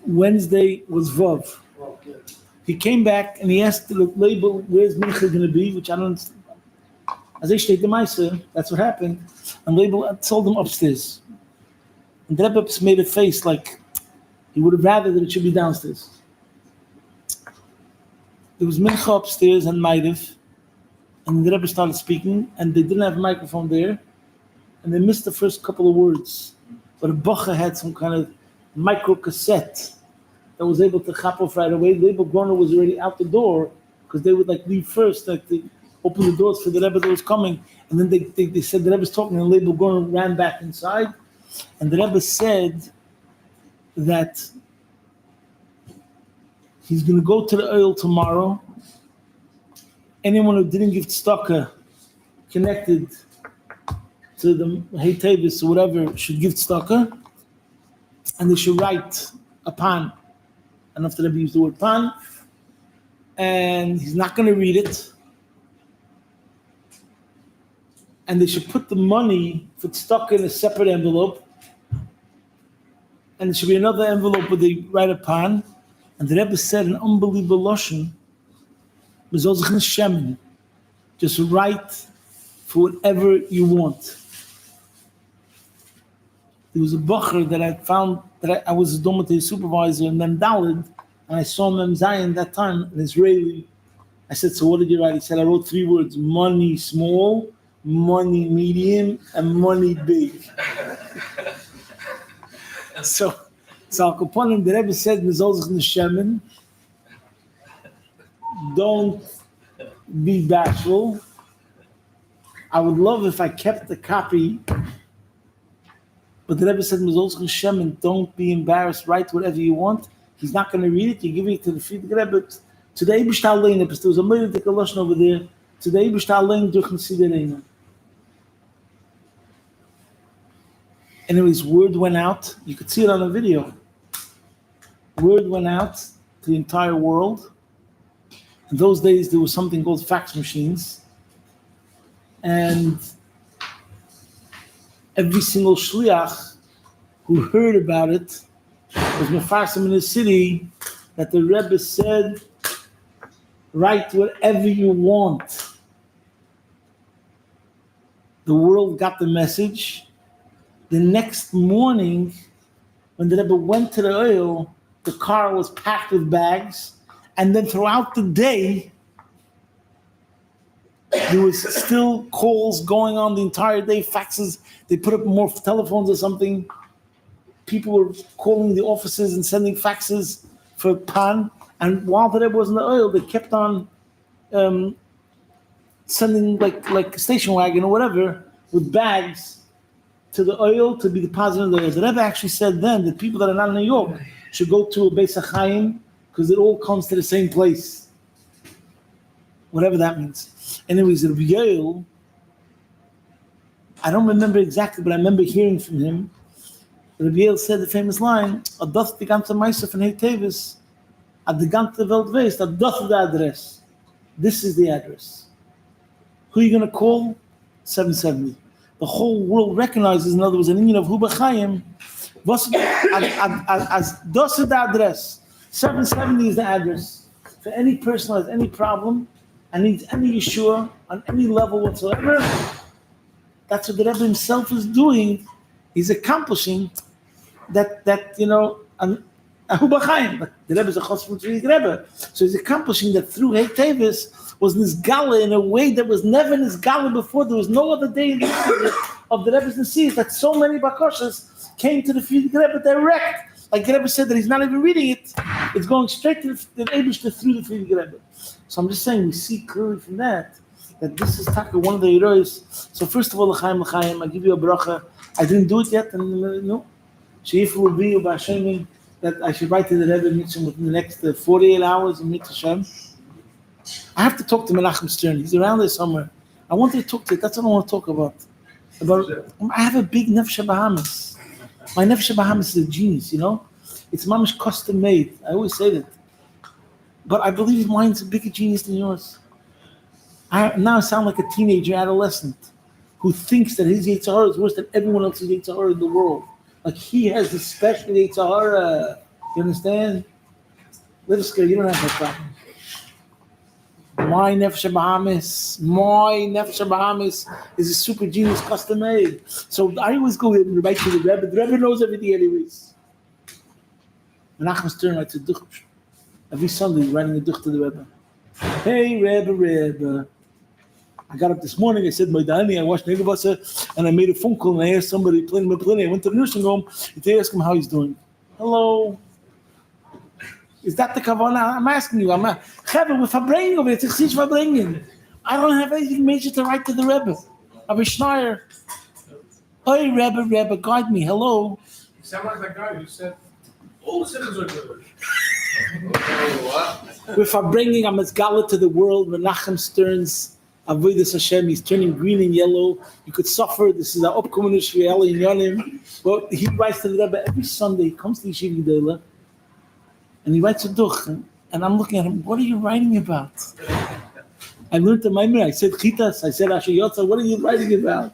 Wednesday was Vav. He came back and he asked the label, where's Mincha going to be, which I don't understand. As I state the Meiser, that's what happened. And label told him upstairs. And the Rebbe made a face like he would have rather that it should be downstairs. There was Mincha upstairs and Maidev, and the Rebbe started speaking, and they didn't have a microphone there, and they missed the first couple of words. But a Bacha had some kind of micro cassette that was able to chop off right away. Label Gorner was already out the door because they would leave first, they open the doors for the Rebbe that was coming, and then they said the Rebbe's talking, and Label Gorner ran back inside, and the Rebbe said that he's going to go to the oil tomorrow. Anyone who didn't give tzedakah connected to the Hey Teves or whatever should give tzedakah, and they should write a pan. I don't know if the Rebbe used the word pan, and he's not going to read it. And they should put the money for tzedakah in a separate envelope, and there should be another envelope where they write a pan. And the Rebbe said an unbelievable lashon. Just write for whatever you want. There was a bacher that I found that I was a dormitory supervisor in Mem Daled, and I saw Mem Zion that time, an Israeli. I said, so what did you write? He said, I wrote 3 words: money small, money medium, and money big. So Al Kaponim, the Rebbe said, don't be bashful. I would love if I kept the copy, but the Rebbe said, don't be embarrassed, write whatever you want. He's not going to read it, you give it to the feet of the Rebbe. Today, there was a million Lashon over there. Today, anyways, word went out. You could see it on the video. Word went out to the entire world. In those days, there was something called fax machines. And every single shliach who heard about it was mefarsim in the city that the Rebbe said, write whatever you want. The world got the message. The next morning, when the Rebbe went to the oil, the car was packed with bags. And then throughout the day, there was still calls going on the entire day, faxes. They put up more telephones or something. People were calling the offices and sending faxes for pan. And while the Rebbe was in the oil, they kept on sending like a station wagon or whatever with bags to the oil to be deposited in the oil. The Rebbe actually said then that people that are not in New York should go to a Beis HaChaim because it all comes to the same place. Whatever that means. Anyways, Rabbi Yael, I don't remember exactly, but I remember hearing from him. Rabbi Yael said the famous line, "Adoth the ganze Meiser von Hey Teves, ad the ganze Welt weist, adoth the address." This is the address. Who are you going to call? 770. The whole world recognizes, in other words, an union of Hu B'chaim. As das is the address. 770 is the address. For any person who has any problem and needs any Yeshua on any level whatsoever, that's what the Rebbe himself is doing. He's accomplishing that Hu B'chaim. The Rebbe is a chos from Tzvik Rebbe. So he's accomplishing that through Hey Teves was Nizgala in a way that was never Nizgala before. There was no other day in the history of the Rebbe's Nesias that so many Bakoshas came to the Tzvik Rebbe direct. Like the Rebbe said that he's not even reading it. It's going straight to the Eibishter through the Tzvik Rebbe. So I'm just saying, we see clearly from that this is Taka, one of the heroes. So first of all, L'chaim, I give you a bracha. I didn't do it yet, and no. Sheif will be B'Hashemim that I should write to the Rebbe Mitzvah within the next 48 hours in Mitzvah Shem. I have to talk to Menachem Stern. He's around there somewhere. I wanted to talk to you. That's what I want to talk about. I have a big Nefesh Bahamas. My Nefesh Bahamas is a genius, you know? It's mamish custom made. I always say that. But I believe mine's a bigger genius than yours. Now I sound like a teenager, adolescent, who thinks that his Yetzer Hara is worse than everyone else's Yetzer Hara in the world. Like he has the special Yetzer Hara. You understand? Levska, you don't have that problem. My Nefesh Bahamas is a super genius custom made. So I always go and write to the Rebbe. The Rebbe knows everything anyways. Menachem Stern writes a duch. Every Sunday he's writing a duch to the Rebbe. Hey Rebbe. I got up this morning, I said, my Dani, I watched Negavasa, and I made a phone call and I asked somebody, I went to the nursing home to ask him how he's doing. Hello. Is that the kavanah? I'm asking you. Chevah, with Farbrengen over here, it's a Farbrengen. I don't have anything major to write to the Rebbe. I'm a Schneier. Hey, Rebbe, guide me. Hello. You sound like that guy who said, all the sinners are good. With Farbrengen, I'm as gala to the world. Menachem Stern's Avodas Hashem. He's turning green and yellow. You could suffer. This is our upcoming Yeshiva in Yonim. But he writes to the Rebbe every Sunday. He comes to Yeshiva Gedela. And he writes a duch, and I'm looking at him, what are you writing about? I learned the Maimer, I said Chitas, I said Asher Yotza, what are you writing about?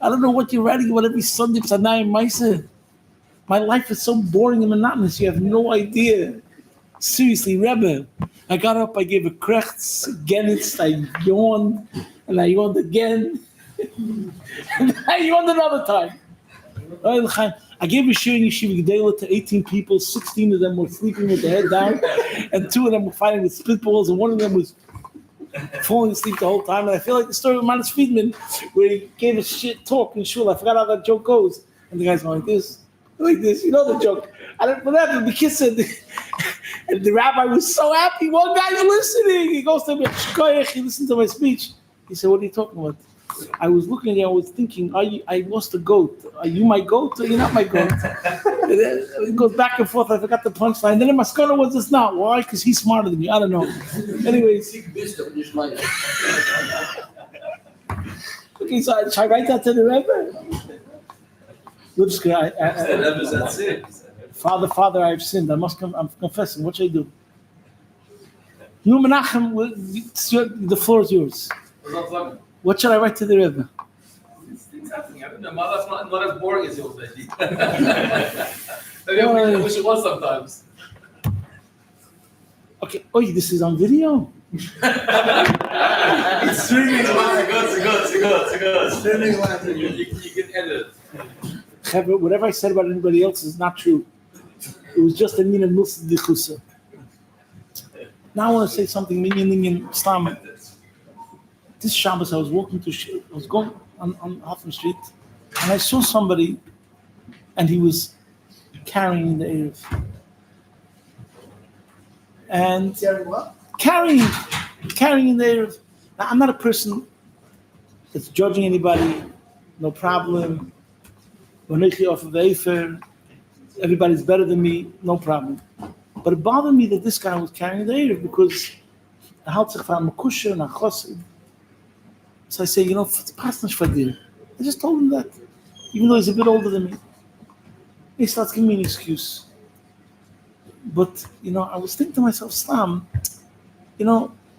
I don't know what you're writing about every Sunday, Psanayim Maisa. My life is so boring and monotonous, you have no idea. Seriously, Rebbe, I got up, I gave a krechts, again I yawned, and I yawned again, and I yawned another time. I gave a shir in Yeshiva Gedela to 18 people. 16 of them were sleeping with their head down, and 2 of them were fighting with spitballs, and 1 of them was falling asleep the whole time. And I feel like the story of Manis Friedman, where he gave a shit talk in shul. I forgot how that joke goes. And the guy's going like this. You know the joke. I don't know what happened. The kid said, and the rabbi was so happy. One guy's listening. He goes to me, he listened to my speech. He said, what are you talking about? I was looking at you, I was thinking, I lost a goat. Are you my goat or you're not my goat? It goes back and forth. I forgot the punchline. Then the maskana was this not. Why? Because he's smarter than me. I don't know. Anyways. Okay, so should I write that to the Rebbe? That's it. Father, I've sinned. I'm confessing. What should I do? No, Menachem, the floor is yours. What should I write to the Rebbe? Things happening. I don't know. That's not as boring as yours, maybe. Maybe I wish it was sometimes. Okay. Oh, this is on video. It's streaming. It's good. Streaming live. You can edit it. Whatever I said about anybody else is not true. It was just a mina milsa dichusa. Now I want to say something minyan Islam. This Shabbos, I was going on Hoffman Street, and I saw somebody, and he was carrying the Erev. And carrying the Erev. Now, I'm not a person that's judging anybody, no problem. Everybody's better than me, no problem. But it bothered me that this guy was carrying the Erev because the Haltzach found Makusha and Achosid. So I say, it's past for dir. I just told him that, even though he's a bit older than me. He starts giving me an excuse. But, I was thinking to myself, Stam,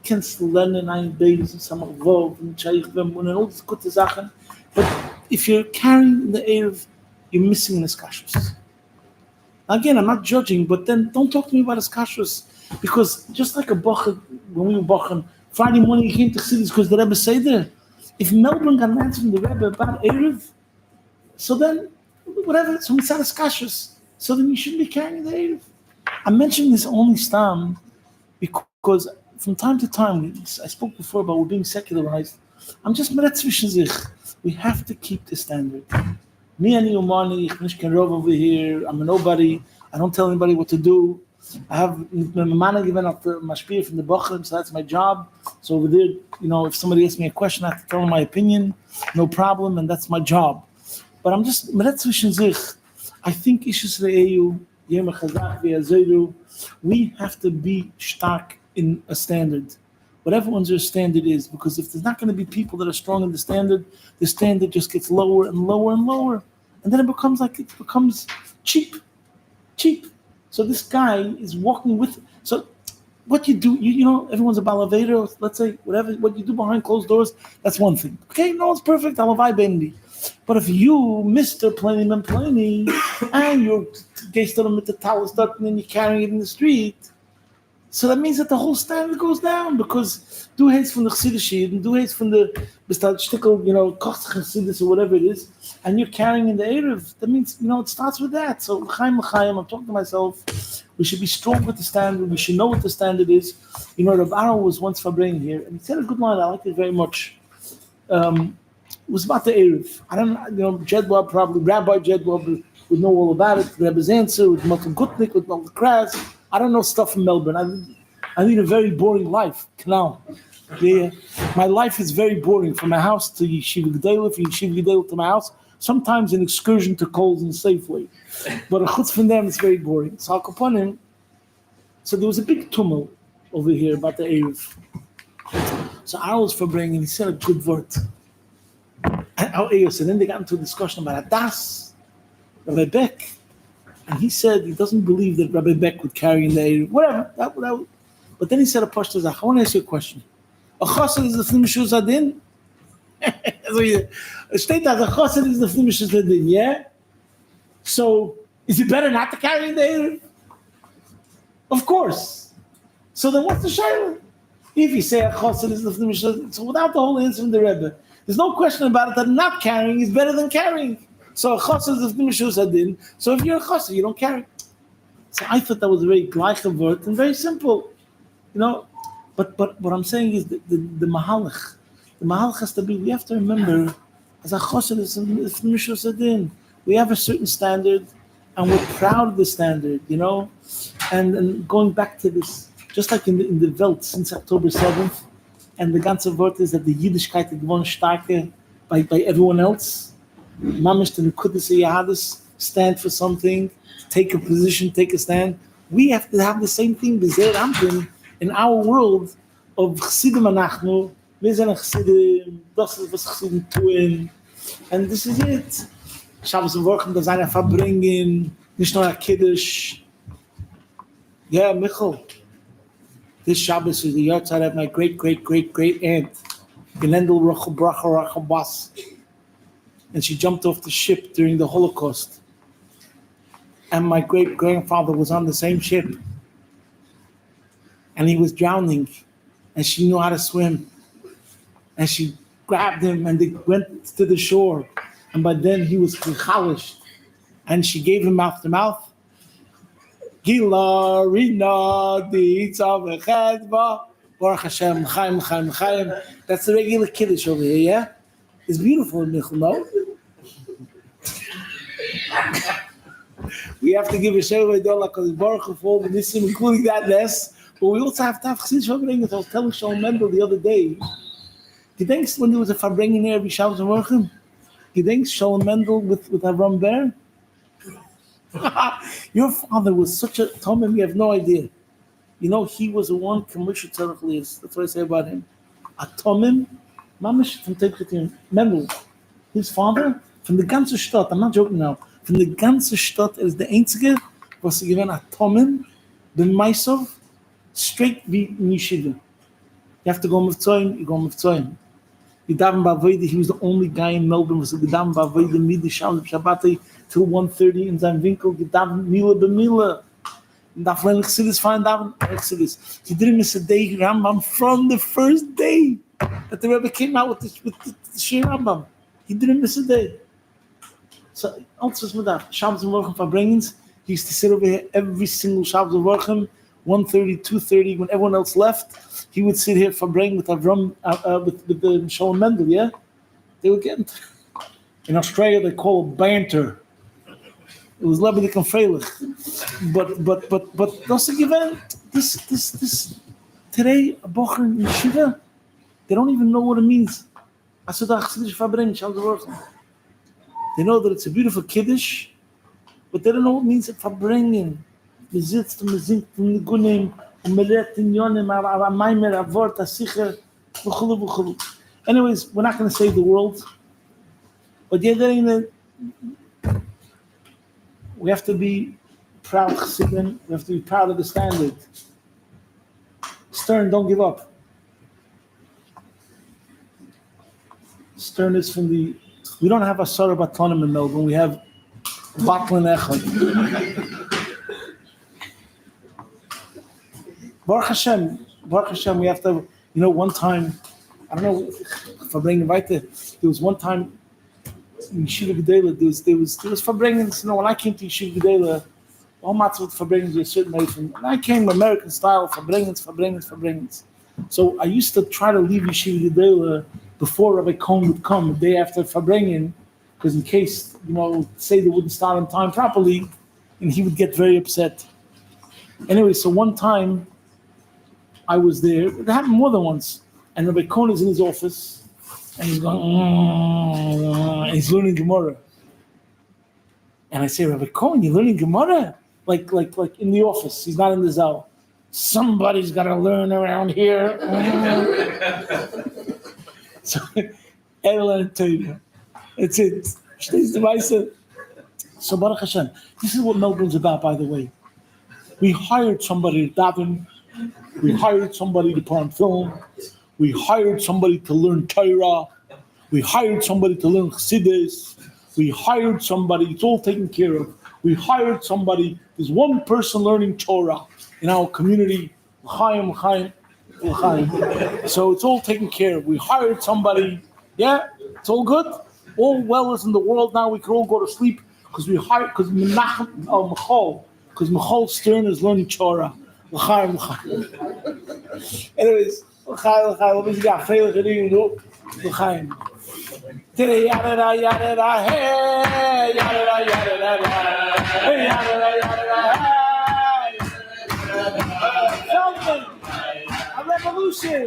kennst du lernen ein Babies und Samachvov and Chaych Vemun and all these good Sachen. But if you're carrying the Erev, you're missing the kashrus. Again, I'm not judging, but then don't talk to me about his kashrus. Because just like a bocher, when we were bochern, Friday morning he came to Chassidus because the Rebbe said there, if Melbourne got an answer from the Rebbe about Erev, so then, whatever, so it's not as kashrus. So then you shouldn't be carrying the Erev. I'm mentioning this only stam because from time to time, I spoke before about we're being secularized. I'm just meretzvischen sich. We have to keep the standard. Me and Yomani, ich bin kein Rov over here. I'm a nobody. I don't tell anybody what to do. I have my man given up the mashpir from the Bochum, so that's my job. So over there, if somebody asks me a question, I have to tell them my opinion, no problem, and that's my job. But I'm just meretzvischen sich. I think Ishus Re'eu, Yema Chazak Ve'azeru, we have to be stark in a standard. whatever one's your standard is. Because if there's not going to be people that are strong in the standard just gets lower and lower and lower. And then it becomes cheap. So this guy is walking with, so what you do, you know, everyone's a balaveda, let's say, whatever, what you do behind closed doors, that's one thing. Okay, no one's perfect, alavai bendi. But if you, Mr. Plany Man Plany, and you're gasted with the towel stuck and then you're carrying it in the street, so that means that the whole standard goes down, because du hates from the Chassidus and du hates from the Bistad you know, Koch Chassidus or whatever it is, and you're carrying in the Erev, that means, you know, it starts with that. So, L'chaim, I'm talking to myself, we should be strong with the standard, we should know what the standard is. You know, Rabbi was once Farbrengen here, and he said a good line, I liked it very much. It was about the Erev. I don't know, you know, Jedwab probably, Rabbi Jedwab would know all about it, Rebbe's answer, with Malcolm Gutnick, with Malcolm Kras. I don't know stuff from Melbourne. I lead a very boring life. Canal. Yeah. My life is very boring. From my house to Yeshiva Gedolah, from Yeshiva Gedolah to my house. Sometimes an excursion to Coles and Safeway. But a chutz from them is very boring. So I'll upon him. So there was a big tumult over here about the Erev. So I was Farbrengen, and he said a good word. So then they got into a discussion about Adas, Rabbi Beck. And he said he doesn't believe that Rabbi Beck would carry in the Erev, whatever. But then he said a Pashto Zach, I want to ask you a question. A chassid is the Flimishus Adin? A state as a chassid is the Flimishus Adin, yeah? So, is it better not to carry in the Erev? Of course. So then what's the shayla? If you say a chassid is the Flimishus Adin, so without the whole answer from the Rebbe, there's no question about it that not carrying is better than carrying. So a chassid is the Flimishus Adin. So if you're a chassid, you don't carry. So I thought that was a very gleiche word and very simple. You know, but what I'm saying is the mahalach. The mahalach has to be, we have to remember, as a chassid is Flimishus Adin, we have a certain standard and we're proud of the standard, you know. And going back to this, just like in the Welt since October 7th, and the ganze word is that the Yiddishkeit is geworden starker by everyone else. Mamish to Nekudas Yahadis, stand for something, take a position, take a stand. We have to have the same thing, in our world of Chassidim Anachnu, wir sind Chassidim, das ist was Chassidim tun, and this is it. Shabbos und Wochen, das eine Farbrengen, nicht nur ein Kiddush. Yeah, Michal, this Shabbos is the yahrzeit of my great aunt, Genendel Rachel Bracha Rachel Bas. And she jumped off the ship during the Holocaust. And my great-grandfather was on the same ship. And he was drowning. And she knew how to swim. And she grabbed him and they went to the shore. And by then he was chalished. And she gave him mouth to mouth. Gila, Rina, the Itzav, Echadva, Baruch Hashem, Chaim, Chaim, Chaim. That's the regular Kiddush over here, yeah? It's beautiful in Michal, no? We have to give a Shavai Dollah because Baruch Hu for the Nissim, including that less. But we also have to have Chassidus Farbrengen. I was telling Shalom Mendel the other day. You think when there was a Farbrengen here every Shabbos and Worchim? You think Shalom Mendel with Avram Ber? Your father was such a Tomim, you have no idea. You know, he was a one commercial tzarech. That's what I say about him. A Tomim, Mamish from Teves Mendel, his father, from the ganze Stadt, I'm not joking now, from the ganze Stadt is the einzige, was given a Tomim, the Maisov, straight wie in Yeshiva. You have to go Mivtzoyim, you go Mivtzoyim. Gedaven Bavaydi, he was the only guy in Melbourne, was Gedaven Bavaydi, Midi Shabbat, till 1:30 in sein Winkel, Gedaven Mila B'Mila. And that when Chassidus find out, Chassidus, he didn't miss a day Rambam from the first day that the Rebbe came out with the Shir Rambam. He didn't miss a day. So, also with that, Shabbos and Worchim Farbrengens, he used to sit over here every single Shabbos and Worchim, 1:30, 2:30, when everyone else left, he would sit here Farbrengen with Avram, with the Shalom Mendel, yeah? They were getting, in Australia they call it banter. It was Lebedik and Freilich. But that's a given. This today, a Bocher in Yeshiva, they don't even know what it means. I said, they know that it's a beautiful Kiddush, but they don't know what it means at Farbrengen. We sitzt und wir singt und Nigunim Anyways, we're not going to save the world, but we have to be proud Chassidim. We have to be proud of the standard. Stern, don't give up. Stern is from the. We don't have a Sarah Batonim in Melbourne. We have Batlin Echad. Baruch Hashem, we have to. One time, I don't know if I'm bringing right there. There was one time in Yeshiva Gedela, there was Farbrengen. When I came to Yeshiva Gedela, all matzah with Farbrengen were a certain way. When I came American style, Farbrengen. So I used to try to leave Yeshiva Gedela before Rabbi Cohn would come, the day after Farbrengen, because in case, say they wouldn't start on time properly, and he would get very upset. Anyway, so one time I was there. It happened more than once. And Rabbi Cohn is in his office, and he's going, and he's learning Gemara. And I say, Rabbi Cohn, you're learning Gemara? Like in the office. He's not in the zal. Somebody's got to learn around here. So, Erlen Teves. That's it. So, Baruch Hashem. This is what Melbourne's about, by the way. We hired somebody to daven. We hired somebody to put on film. We hired somebody to learn Torah. We hired somebody to learn Chassidus. We hired somebody. It's all taken care of. We hired somebody. There's one person learning Torah in our community. L'chaim. So it's all taken care of. We hired somebody. Yeah, it's all good. All well is in the world now. We can all go to sleep because Michal Stern is learning Torah. L'chaim. Anyways, l'chaim. What was got? Freilich and you l'chaim. Today, yada yada hey, yada hey, yada something. A revolution.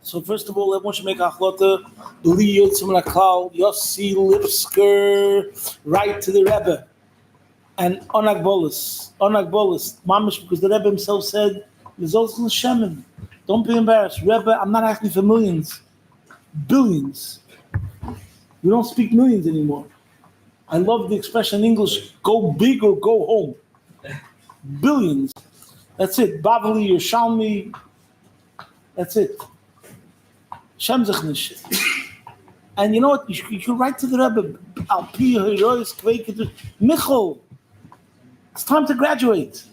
So first of all, everyone should make achlota. Yossi Lipsker, right to the Rebbe, and Onag Bolus, Mamish, because the Rebbe himself said, don't be embarrassed, Rebbe. I'm not asking for millions, billions. We don't speak millions anymore. I love the expression in English, go big or go home. Billions. That's it. Bavali, Yerushalmi. That's it. Shem sich nicht. And you know what? You should write to the Rebbe. Al pi herois kveikedu. Michal, it's time to graduate.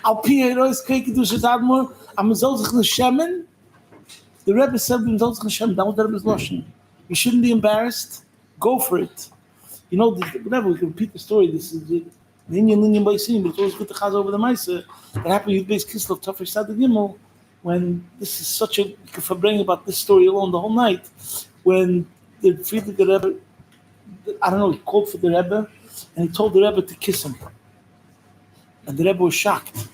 Al pi herois kveikedu shetadmor. Am zol sich neshemen. The Rebbe said, "Zol sich neshemen." That was the Rebbe's lashon. You shouldn't be embarrassed. Go for it. You know, whatever, we can repeat the story. This is the Indian by seeing, but it's always good to chaz over the Maisa. What happened with base Kislev Tafresh Sad Gimel, when this is such a Farbrengen about this story alone the whole night, when the Friedrich Rebbe, I don't know, he called for the Rebbe, and he told the Rebbe to kiss him. And the Rebbe was shocked.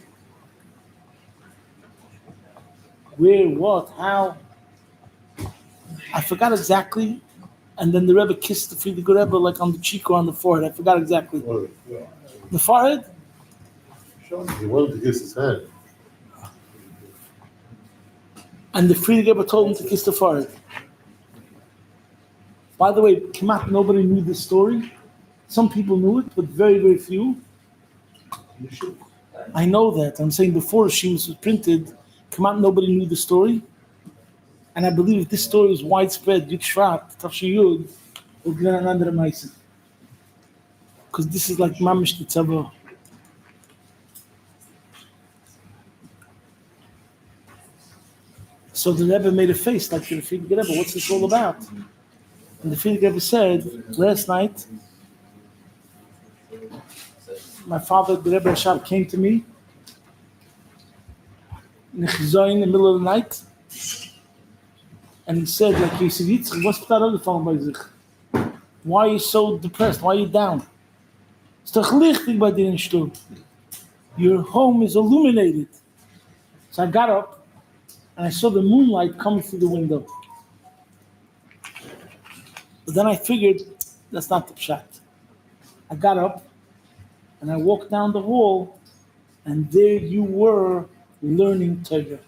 Where, what, how? I forgot exactly. And then the Rebbe kissed the Friedrich Rebbe like on the cheek or on the forehead. I forgot exactly. The forehead? He wanted to kiss his hand. And the Friedrich Rebbe told him to kiss the forehead. By the way, Kemat, nobody knew this story. Some people knew it, but very, very few. I know that. I'm saying before Shemus was printed, Kemat, nobody knew the story. And I believe if this story is widespread, Yud Shvat, Tafshi Yud, we'll get another Maisa. Because this is like Mamish Tetzavah. So the Rebbe made a face like the Friedrich Rebbe, what's this all about? And the Friedrich Rebbe said, last night, my father, the Rebbe Rashab, came to me in the middle of the night. And he said, like, he said, Yitzchak, what's that other phone by sich? Why are you so depressed? Why are you down? It's doch lichtig bei dir in Stuhl. Your home is illuminated. So I got up and I saw the moonlight coming through the window. But then I figured, that's not the pshat. I got up and I walked down the hall and there you were learning Torah.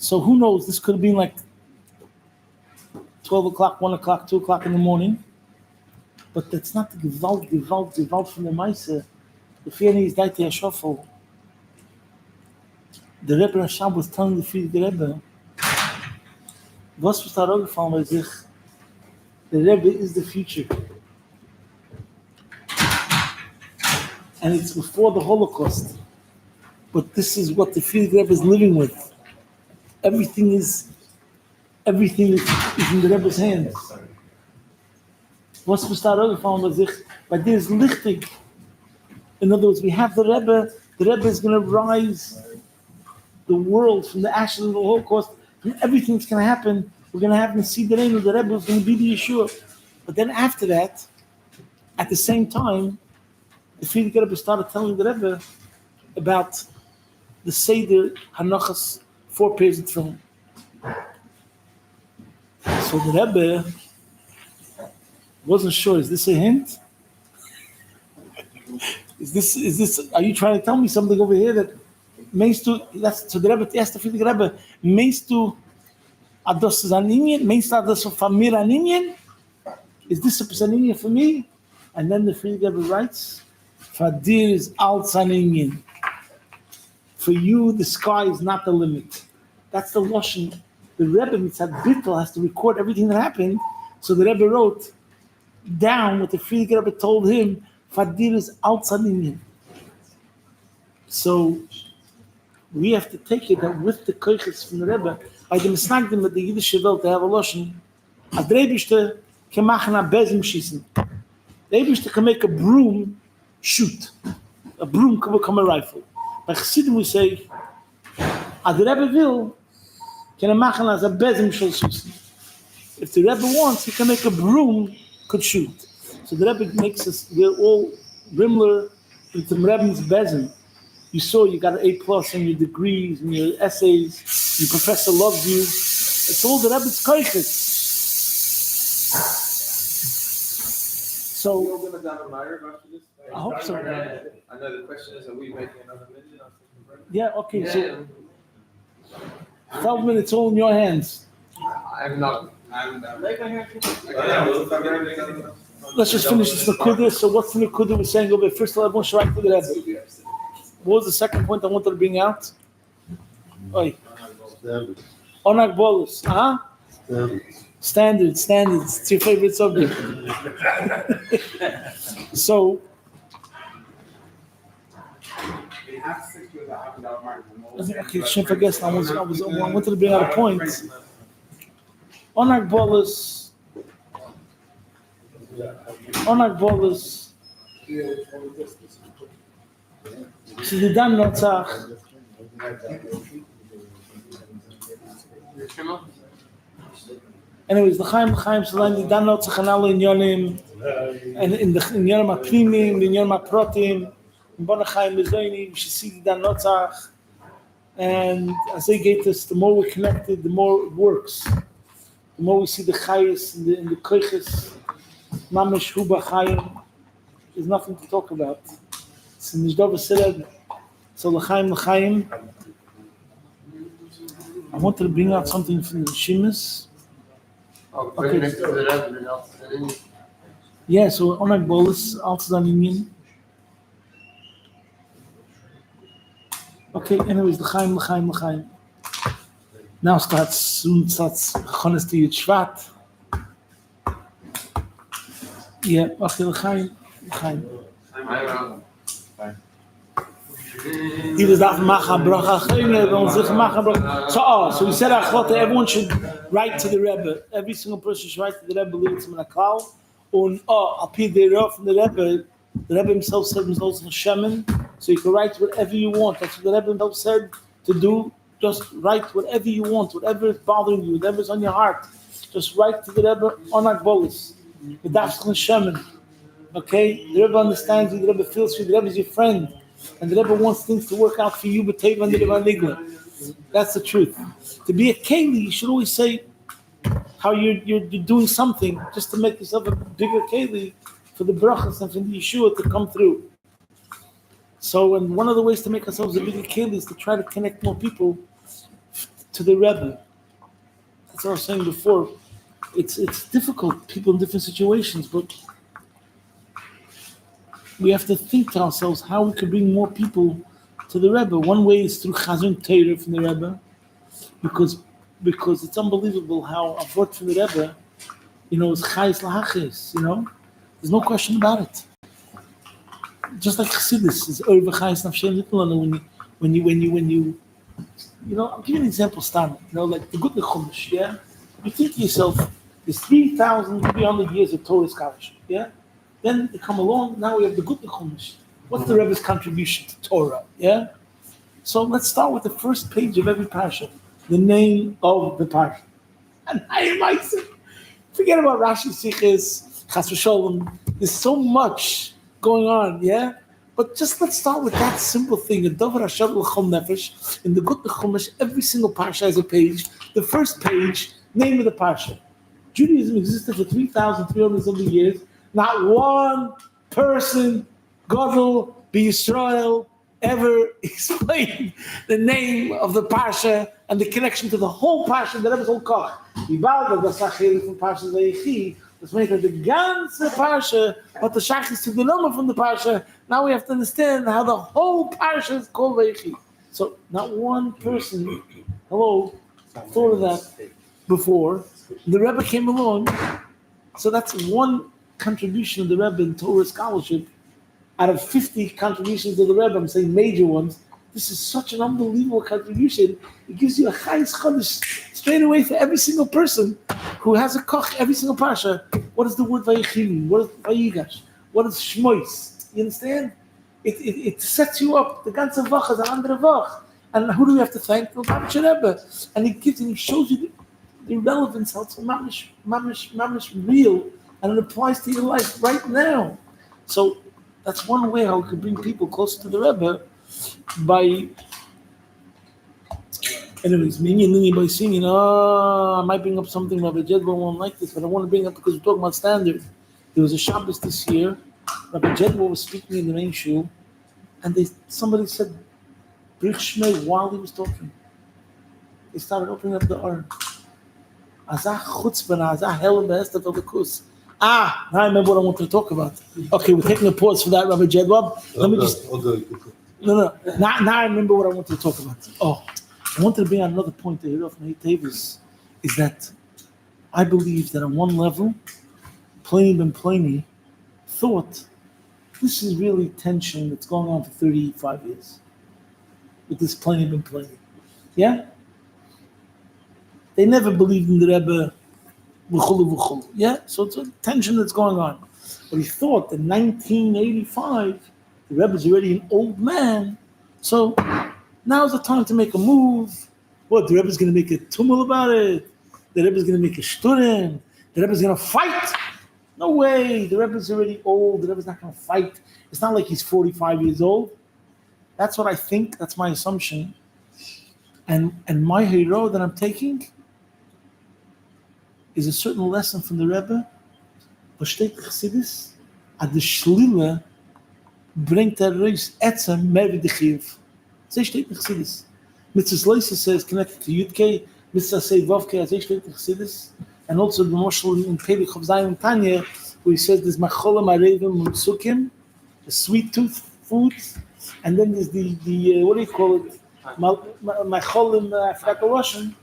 So who knows, this could have been like 12 o'clock, 1 o'clock, 2 o'clock in the morning. But that's not the gewalt from the Maisa. The Fiani is Daiti HaShofel. The Rebbe Rashab was telling the Friedrich Rebbe, was da rausgefallen bei sich? The Rebbe is the future. And it's before the Holocaust. But this is what the Friedrich Rebbe is living with. Everything is in the Rebbe's hands. Was da rausgefallen bei sich? Bei dir ist lichtig. In other words, we have the Rebbe is going to rise the world from the ashes of the Holocaust, from everything that's going to happen. We're going to have Nasi Dereinu, the Rebbe is going to be the Yeshua. But then after that, at the same time, the Friedrich Rebbe started telling the Rebbe about the Seder Hanachas 4 pairs of tefillin. So the Rebbe wasn't sure, is this a hint? Is this? Are you trying to tell me something over here that means to? That's so the Rebbe asked the Friedrich Rebbe, means to ados zaninyan, means to ados famir aninyan? Is this a zaninyan for me? And then the Friedrich Rebbe writes, "Fadir is al zaninyan. For you, the sky is not the limit." That's the lashon. The Rebbe Mitzad Bittel has to record everything that happened. So the Rebbe wrote down what the Friedrich Rebbe told him. Fadir is outside Indian. So we have to take it that with the koiches from the Rebbe, by the Misnagdim of the Yiddish Welt, they have a lashon. A Drebishter can machen a bezim schießen. The Drebishter can make a broom shoot. A broom can become a rifle. By Chassidim we say, a Rebbe will, can machen as a bezim shall schießen. If the Rebbe wants, he can make a broom could shoot. So the Rebbe makes us, we're all Rimler into Rebbe's bezim. You saw you got an A+ in your degrees, in your essays, your professor loves you. It's all the Rebbe's koiches. So, We're going to down a Meyer after this? I hope so. I know the question is, are we making another minute after the break? Yeah, okay, so 12 minutes all in your hands. I'm not Let's just finish this Nakuda. So what's the Nakuda we're saying over? First of all, everyone should write to the Rebbe. What was the second point I wanted to bring out? Oi. Standards. Onak bolus. Huh? Standards. Standards. It's your favorite subject. So, okay, shouldn't forget. I wanted to bring out a point. Onak bolus. Onak bolus. See the Dan Notzach. Anyways, the Chaim Salam, the Dan Notzach and all in Yonim, and in Yonim Aprimim, in Yonim Aprotim, in Bona Chaim Mezoini, we should see the Dan Notzach. And as they get us, the more we're connected, the more it works. The more we see the Chayes in the Koiches, Mamish Huba Chaim, there's nothing to talk about. It's in Nishdova Sereb. So L'chaim, I wanted to bring out something from the Shimas. Okay. Yeah, so Onak Bolus, Altzan Union. Okay, anyways, L'chaim. Now soon starts Chones to Yud Shvat. Yeah, okay, L'chaim. He was that macha bracha. So we said everyone should write to the Rebbe. Every single person should write to the Rebbe, leave it to Menakal. And I'll pay the Rebbe from the Rebbe. The Rebbe himself said himself Shemin. So you can write whatever you want. That's what the Rebbe himself said to do. Just write whatever you want, whatever is bothering you, whatever is on your heart. Just write to the Rebbe Onak Bolis. The Dafshan Shemin. Okay? The Rebbe understands you, the Rebbe feels you, the Rebbe is your friend. And the Rebbe wants things to work out for you, but Teves and the Rebbe Nigla. That's the truth. To be a Keli, you should always say how you're doing something just to make yourself a bigger Keli for the brachas and for the Yeshua to come through. So, and one of the ways to make ourselves a bigger Keli is to try to connect more people to the Rebbe. That's what I was saying before. It's difficult, people in different situations, but we have to think to ourselves how we can bring more people to the Rebbe. One way is through Chazon Torah from the Rebbe, because it's unbelievable how a word from the Rebbe, is Chayes Lahachis, There's no question about it. Just like Chassidus is Orva Chayes Nafshem Nitlan. When you, I'll give you an example, Stan. Like the Good Chumash, yeah. You think to yourself, there's 3,300 years of Torah scholarship, yeah. Then they come along, now we have the Good Chumash. What's the Rebbe's contribution to Torah? Yeah? So let's start with the first page of every parsha, the name of the parsha. And I might say, forget about Rashi Sichis, Chas v'Sholem. There's so much going on, yeah? But just let's start with that simple thing. In Dover Hashem L'chom Nefesh, in the Good Chumash, every single parsha has a page. The first page, name of the parsha. Judaism existed for 3,300 something years. Not one person, Gadol, B'Yisrael, ever explained the name of the parsha and the connection to the whole parsha, the Rebbe's whole kach. Yibalda, the Sachir from Parsha Le'ichi, that's made of the ganze parsha, but the Shach is to the number from the parsha. Now we have to understand how the whole parsha is called Le'ichi. So not one person, thought of that before. The Rebbe came along, so that's one contribution of the Rebbe in Torah scholarship. Out of 50 contributions of the Rebbe, I'm saying major ones, this is such an unbelievable contribution. It gives you a chayes chodesh straight away for every single person who has a koch, every single parsha. What is the word vayichim? What is vayigash? What is shmois? You understand? It sets you up. The ganze vach is an andere vach. And who do we have to thank? The Rebbe. And he shows you the relevance, how it's mamish real, and it applies to your life right now. So that's one way how we can bring people closer to the Rebbe by, anyways, me by saying, I might bring up something Rabbi Jedwell won't like this, but I want to bring up because we're talking about standard. There was a Shabbos this year. Rabbi Jedwell was speaking in the main shul, and somebody said Brich Shmei while he was talking. They started opening up the Aron. Azah chutzpah, azah hell and behest of the kus. Now I remember what I wanted to talk about. Okay, we're taking a pause for that, Rabbi Jedwab. Let me just. No. Now I remember what I wanted to talk about. Oh, I wanted to bring out another point here of Teves, is that I believe that on one level, Pliny ben Pliny thought this is really tension that's going on for 35 years with this Pliny ben Pliny. Yeah? They never believed in the Rebbe, v'chulu. Yeah? So it's a tension that's going on. But he thought in 1985, the Rebbe's already an old man, so now's the time to make a move. What, the Rebbe's going to make a tumult about it? The Rebbe's going to make a shturim? The Rebbe's going to fight? No way, the Rebbe's already old, the Rebbe's not going to fight. It's not like he's 45 years old. That's what I think, that's my assumption. And my hero that I'm taking is a certain lesson from the Rebbe. Was steht in Chassidus? Ad de Shlila bringt reis etzem mehr wie de Chiyuv. So steht in Chassidus. Mitzvahs Leisa says, connected to Yudke, Mitzvah say Vavke, as steht in Chassidus. And also the Moshel in Pelik of Zayin Tanya, where he says there's macholim arevim mutsukim, the sweet tooth foods, and then there's the what do you call it? Macholim, I forgot the Russian.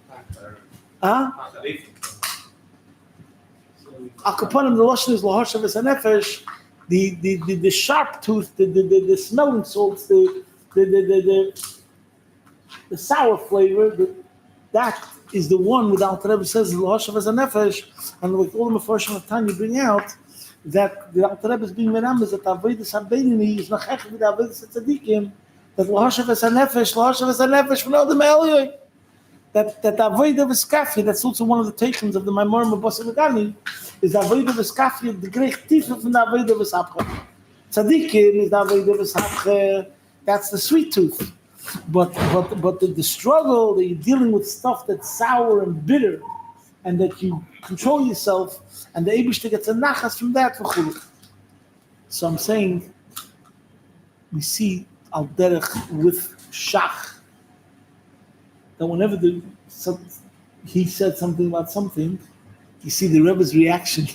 Akaponim, the Russian is lahashavas hanefesh, the sharp tooth, the smelling salts, the sour flavor, that is the one without the Rebbe says lahashavas hanefesh, and with all the Mefarshim of Tanya bring out that the Alter Rebbe is being menam is that Avodas Habeinini is nachach with Avodas Tzadikim, that lahashavas hanefesh from all the Me'elyoy, that Avodah v'skafia, that's also one of the takings of the Maimorim of Bosel Gani, is Avodah v'skafia, the great tifa from the Avodah v'sapcha. Tzadikim is the Avodah v'sapcha, that's the sweet tooth. But the struggle that you're dealing with stuff that's sour and bitter, and that you control yourself, and the Eibishter gets a nachas from that. So I'm saying, we see al derech with Shach, that whenever he said something about something, you see the Rebbe's reaction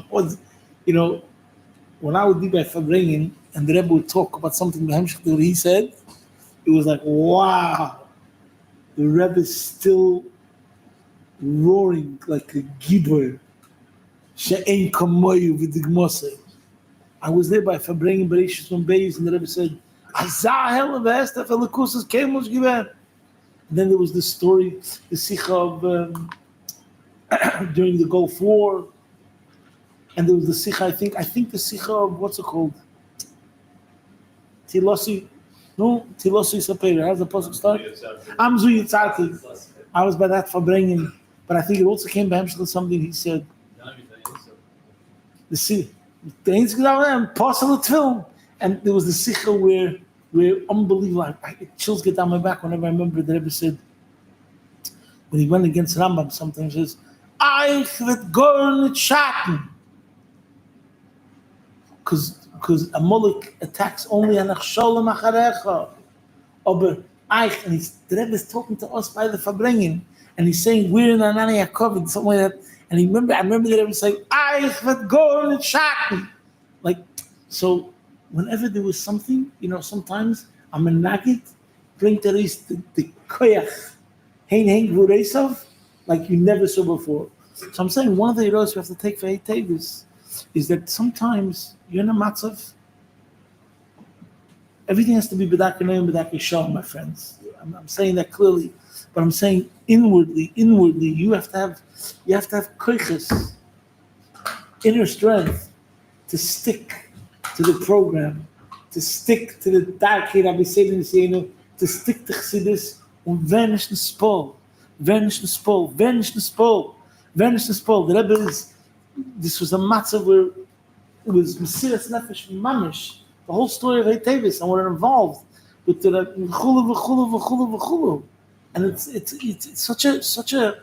was, when I would be by Farbrengen and the Rebbe would talk about something that he said, it was like, wow, the Rebbe is still roaring like a gibber. She'ein kamoyu v'digmosei. I was there by Farbrengen Bereshis from Beis, and the Rebbe said, Azah hell of Esther, Felikusas Kemus Giver. And then there was this story, the Sikha of during the Gulf War, and there was the Sikha, I think the Sikha of, what's it called? Tilosi Sapir. How's the pasuk start? Amzu Yitzati. I was by that Farbrengen, but I think it also came by him something he said. The Sikha, the Apostle film, and there was the Sikha where unbelievable. Chills get down my back whenever I remember the Rebbe said, when he went against Rambam, sometimes he says, "Eich wird gorn schatten," because Amalek attacks only an Achsholem Acharecha. Aber Eich, and the Rebbe is talking to us by the Farbrengen, and he's saying we're in Anani Yaakov, something like that. And I remember the Rebbe saying, "Eich wird gorn schatten," like so. Whenever there was something, sometimes I'm a nugget, bring to the koyach, hein gureisov, like you never saw before. So I'm saying one of the heroes we have to take for Teves is that sometimes you're in a matzav. Everything has to be b'dak yonayim, b'dak yishal, my friends. I'm saying that clearly, but I'm saying inwardly, you have to have koiches, inner strength to stick to the program, to stick to the darkei Rabbi Seidin Seinu, to stick to Chassidus, and vanish the spol. The Rebbe this was a matzah where it was Mesiras Nefesh Mamish, the whole story of Teves, and we're involved with the v'chulu, and it's such a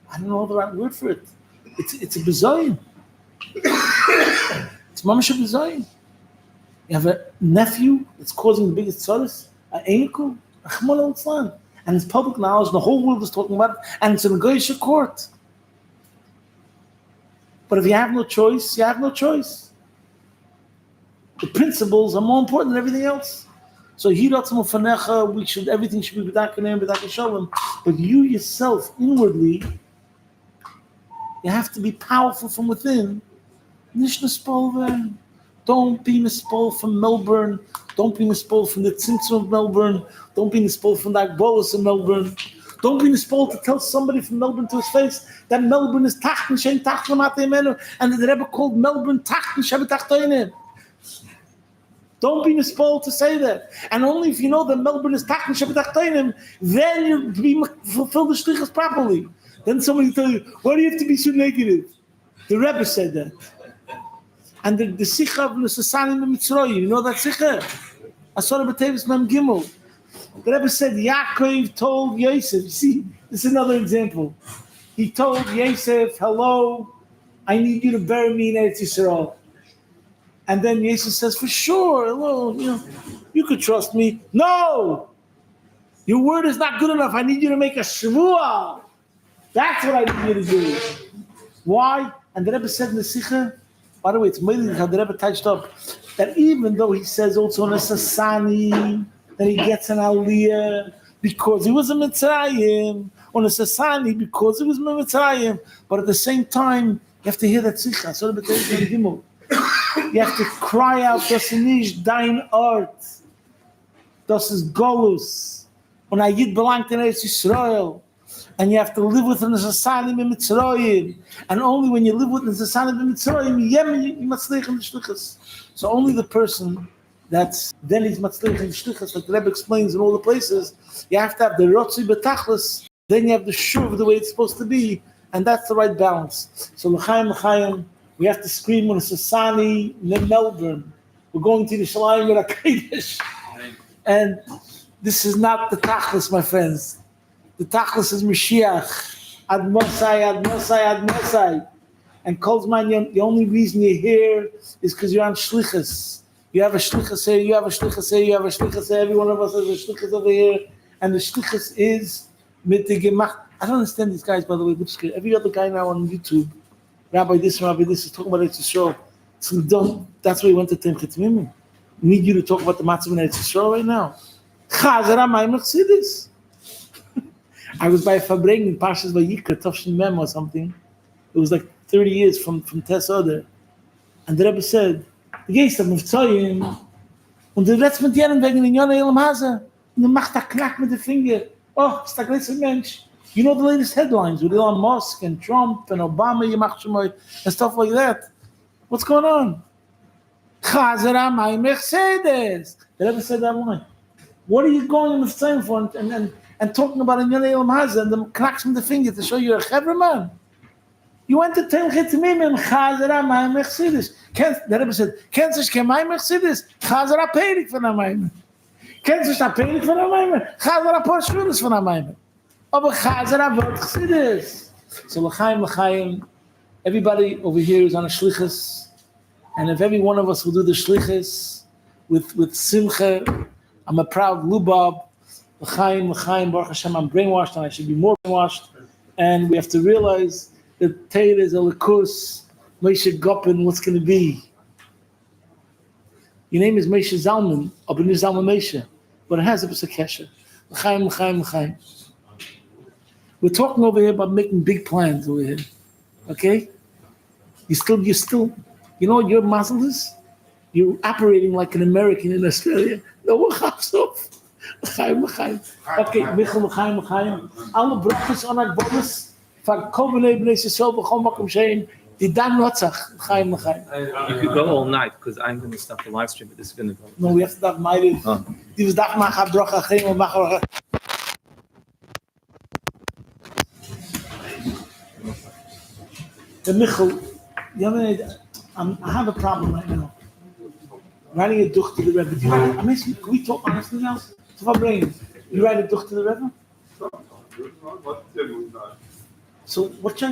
I don't know the right word for it. It's a bizayin. It's mamash b'zayin. You have a nephew that's causing the biggest tzaras, an enkel, a chmol al-tzlan, and it's public knowledge. The whole world is talking about it, and it's in a Goyish court. But if you have no choice, you have no choice. The principles are more important than everything else. So everything should be b'dakenem, shalom. But you yourself, inwardly, you have to be powerful from within. Don't be mispol from Melbourne. Don't be mispol from the Tzimtzum of Melbourne. Don't be mispol from the Agbolas of Melbourne. Don't be mispol to tell somebody from Melbourne to his face that Melbourne is Tachten Shem Tachten Matei and the Rebbe called Melbourne Tachten Shem Tachtoinim. Don't be mispol to say that. And only if you know that Melbourne is Tachten Shem Tachtoinim, then you fulfill the shlichus properly. Then somebody will tell you, why do you have to be so negative? The Rebbe said that. And the Sikha of Nesasanim in Mitzrayim, you know that Sikha? Asora Teves Mem Gimel. The Rebbe said, Yaakov told Yosef, you see, this is another example. He told Yosef, hello, I need you to bury me in Eretz Yisrael. And then Yosef says, for sure, hello, you could trust me. No! Your word is not good enough. I need you to make a shvuah. That's what I need you to do. Why? And the Rebbe said in the Sikha, by the way, it's amazing how the Rebbe touched up that even though he says also on a Sasani, that he gets an Aliyah because he was a Mitzrayim, on a Sasani because he was a Mitzrayim, but at the same time, you have to hear that Sikha. So you have to cry out, das ist nicht dein Ort, das ist Golus, und a Yid belangt in Eretz Yisrael. And you have to live within the Sasanim in Mitzrayim. And only when you live within the Sasanim in Mitzrayim, you matzlich in the shlichus. So only the person that's then he's matzlich in the shlichus, like the Rebbe explains in all the places, you have to have the rotzi betachlis, then you have the shuv the way it's supposed to be, and that's the right balance. So l'chaim, we have to scream on a Sasani in Melbourne. We're going to the Shalayim with a Kaddish. And this is not the tachlis, my friends. The tachlis is Mashiach, Ad Mosai. And Kolzman, the only reason you're here is because you're on shlichus. You have a shlichus here, you have a shlichus here, you have a shlichus here. Every one of us has a shlichus over here. And the shlichus is mit the gemach. I don't understand these guys, by the way. Every other guy now on YouTube, Rabbi this is talking about Eretz Yisrael. So that's why he went to Timchet Mimim. We need you to talk about the matzah in Eretz Yisrael right now. Chazara Mai Mechsidis. I was by Farbrengen in Parshas Vayikra, Tovshin Mem or something. It was like 30 years from Tes Oder. And the Rebbe said, the Geist of Mufzayim, und der Retz mit jenen wegen in Yonah Elam Haza, und er macht a knack mit der Finger. Oh, ist der größte Mensch. You know the latest headlines with Elon Musk and Trump and Obama, and stuff like that. What's going on? Chazara Mai Mercedes. The Rebbe said that line. What are you going in the same for and talking about in Yonah Elam Haza and the cracks from the finger to show you're a chevra man? You went to Timchet Mimim, Chazara Mai Mercedes. The Rebbe said, kennst du dich kein Mai Mercedes? Chazara Perik von der Maimer. Kennst du dich da Perik von der Maimer? Chazara Porschulis von der Maimer. Aber Chazara Wort Chassidus. So l'chaim, everybody over here is on a shlichus, and if every one of us will do the shlichus with simcha, I'm a proud lubab. L'chaim, Baruch Hashem, I'm brainwashed, and I should be more brainwashed. And we have to realize that Teves is a lekus, Moshe Gopin, what's going to be? Your name is Moshe Zalman, or B'nai Zalman Moshe, but it has a kesher. L'chaim. We're talking over here about making big plans over here, okay? You still, you know what your muscle is? You're operating like an American in Australia. No one comes off. Okay, Michal, l'chaim. Alle brachas on Agbolas, for kol b'nei Yisrael b'chol makom shein, die dan notzach, l'chaim. You could go all night, because I'm going to stop the live stream, but this is going to go. No, we have to daf ma'ariv. Die was daf ma'cha bracha, chayim ma'cha. The Michal, I have a problem right now. Writing a duch to the Rebbe. Can we talk honestly now? So Farbrengen, you write a duch to the Rebbe? So what should I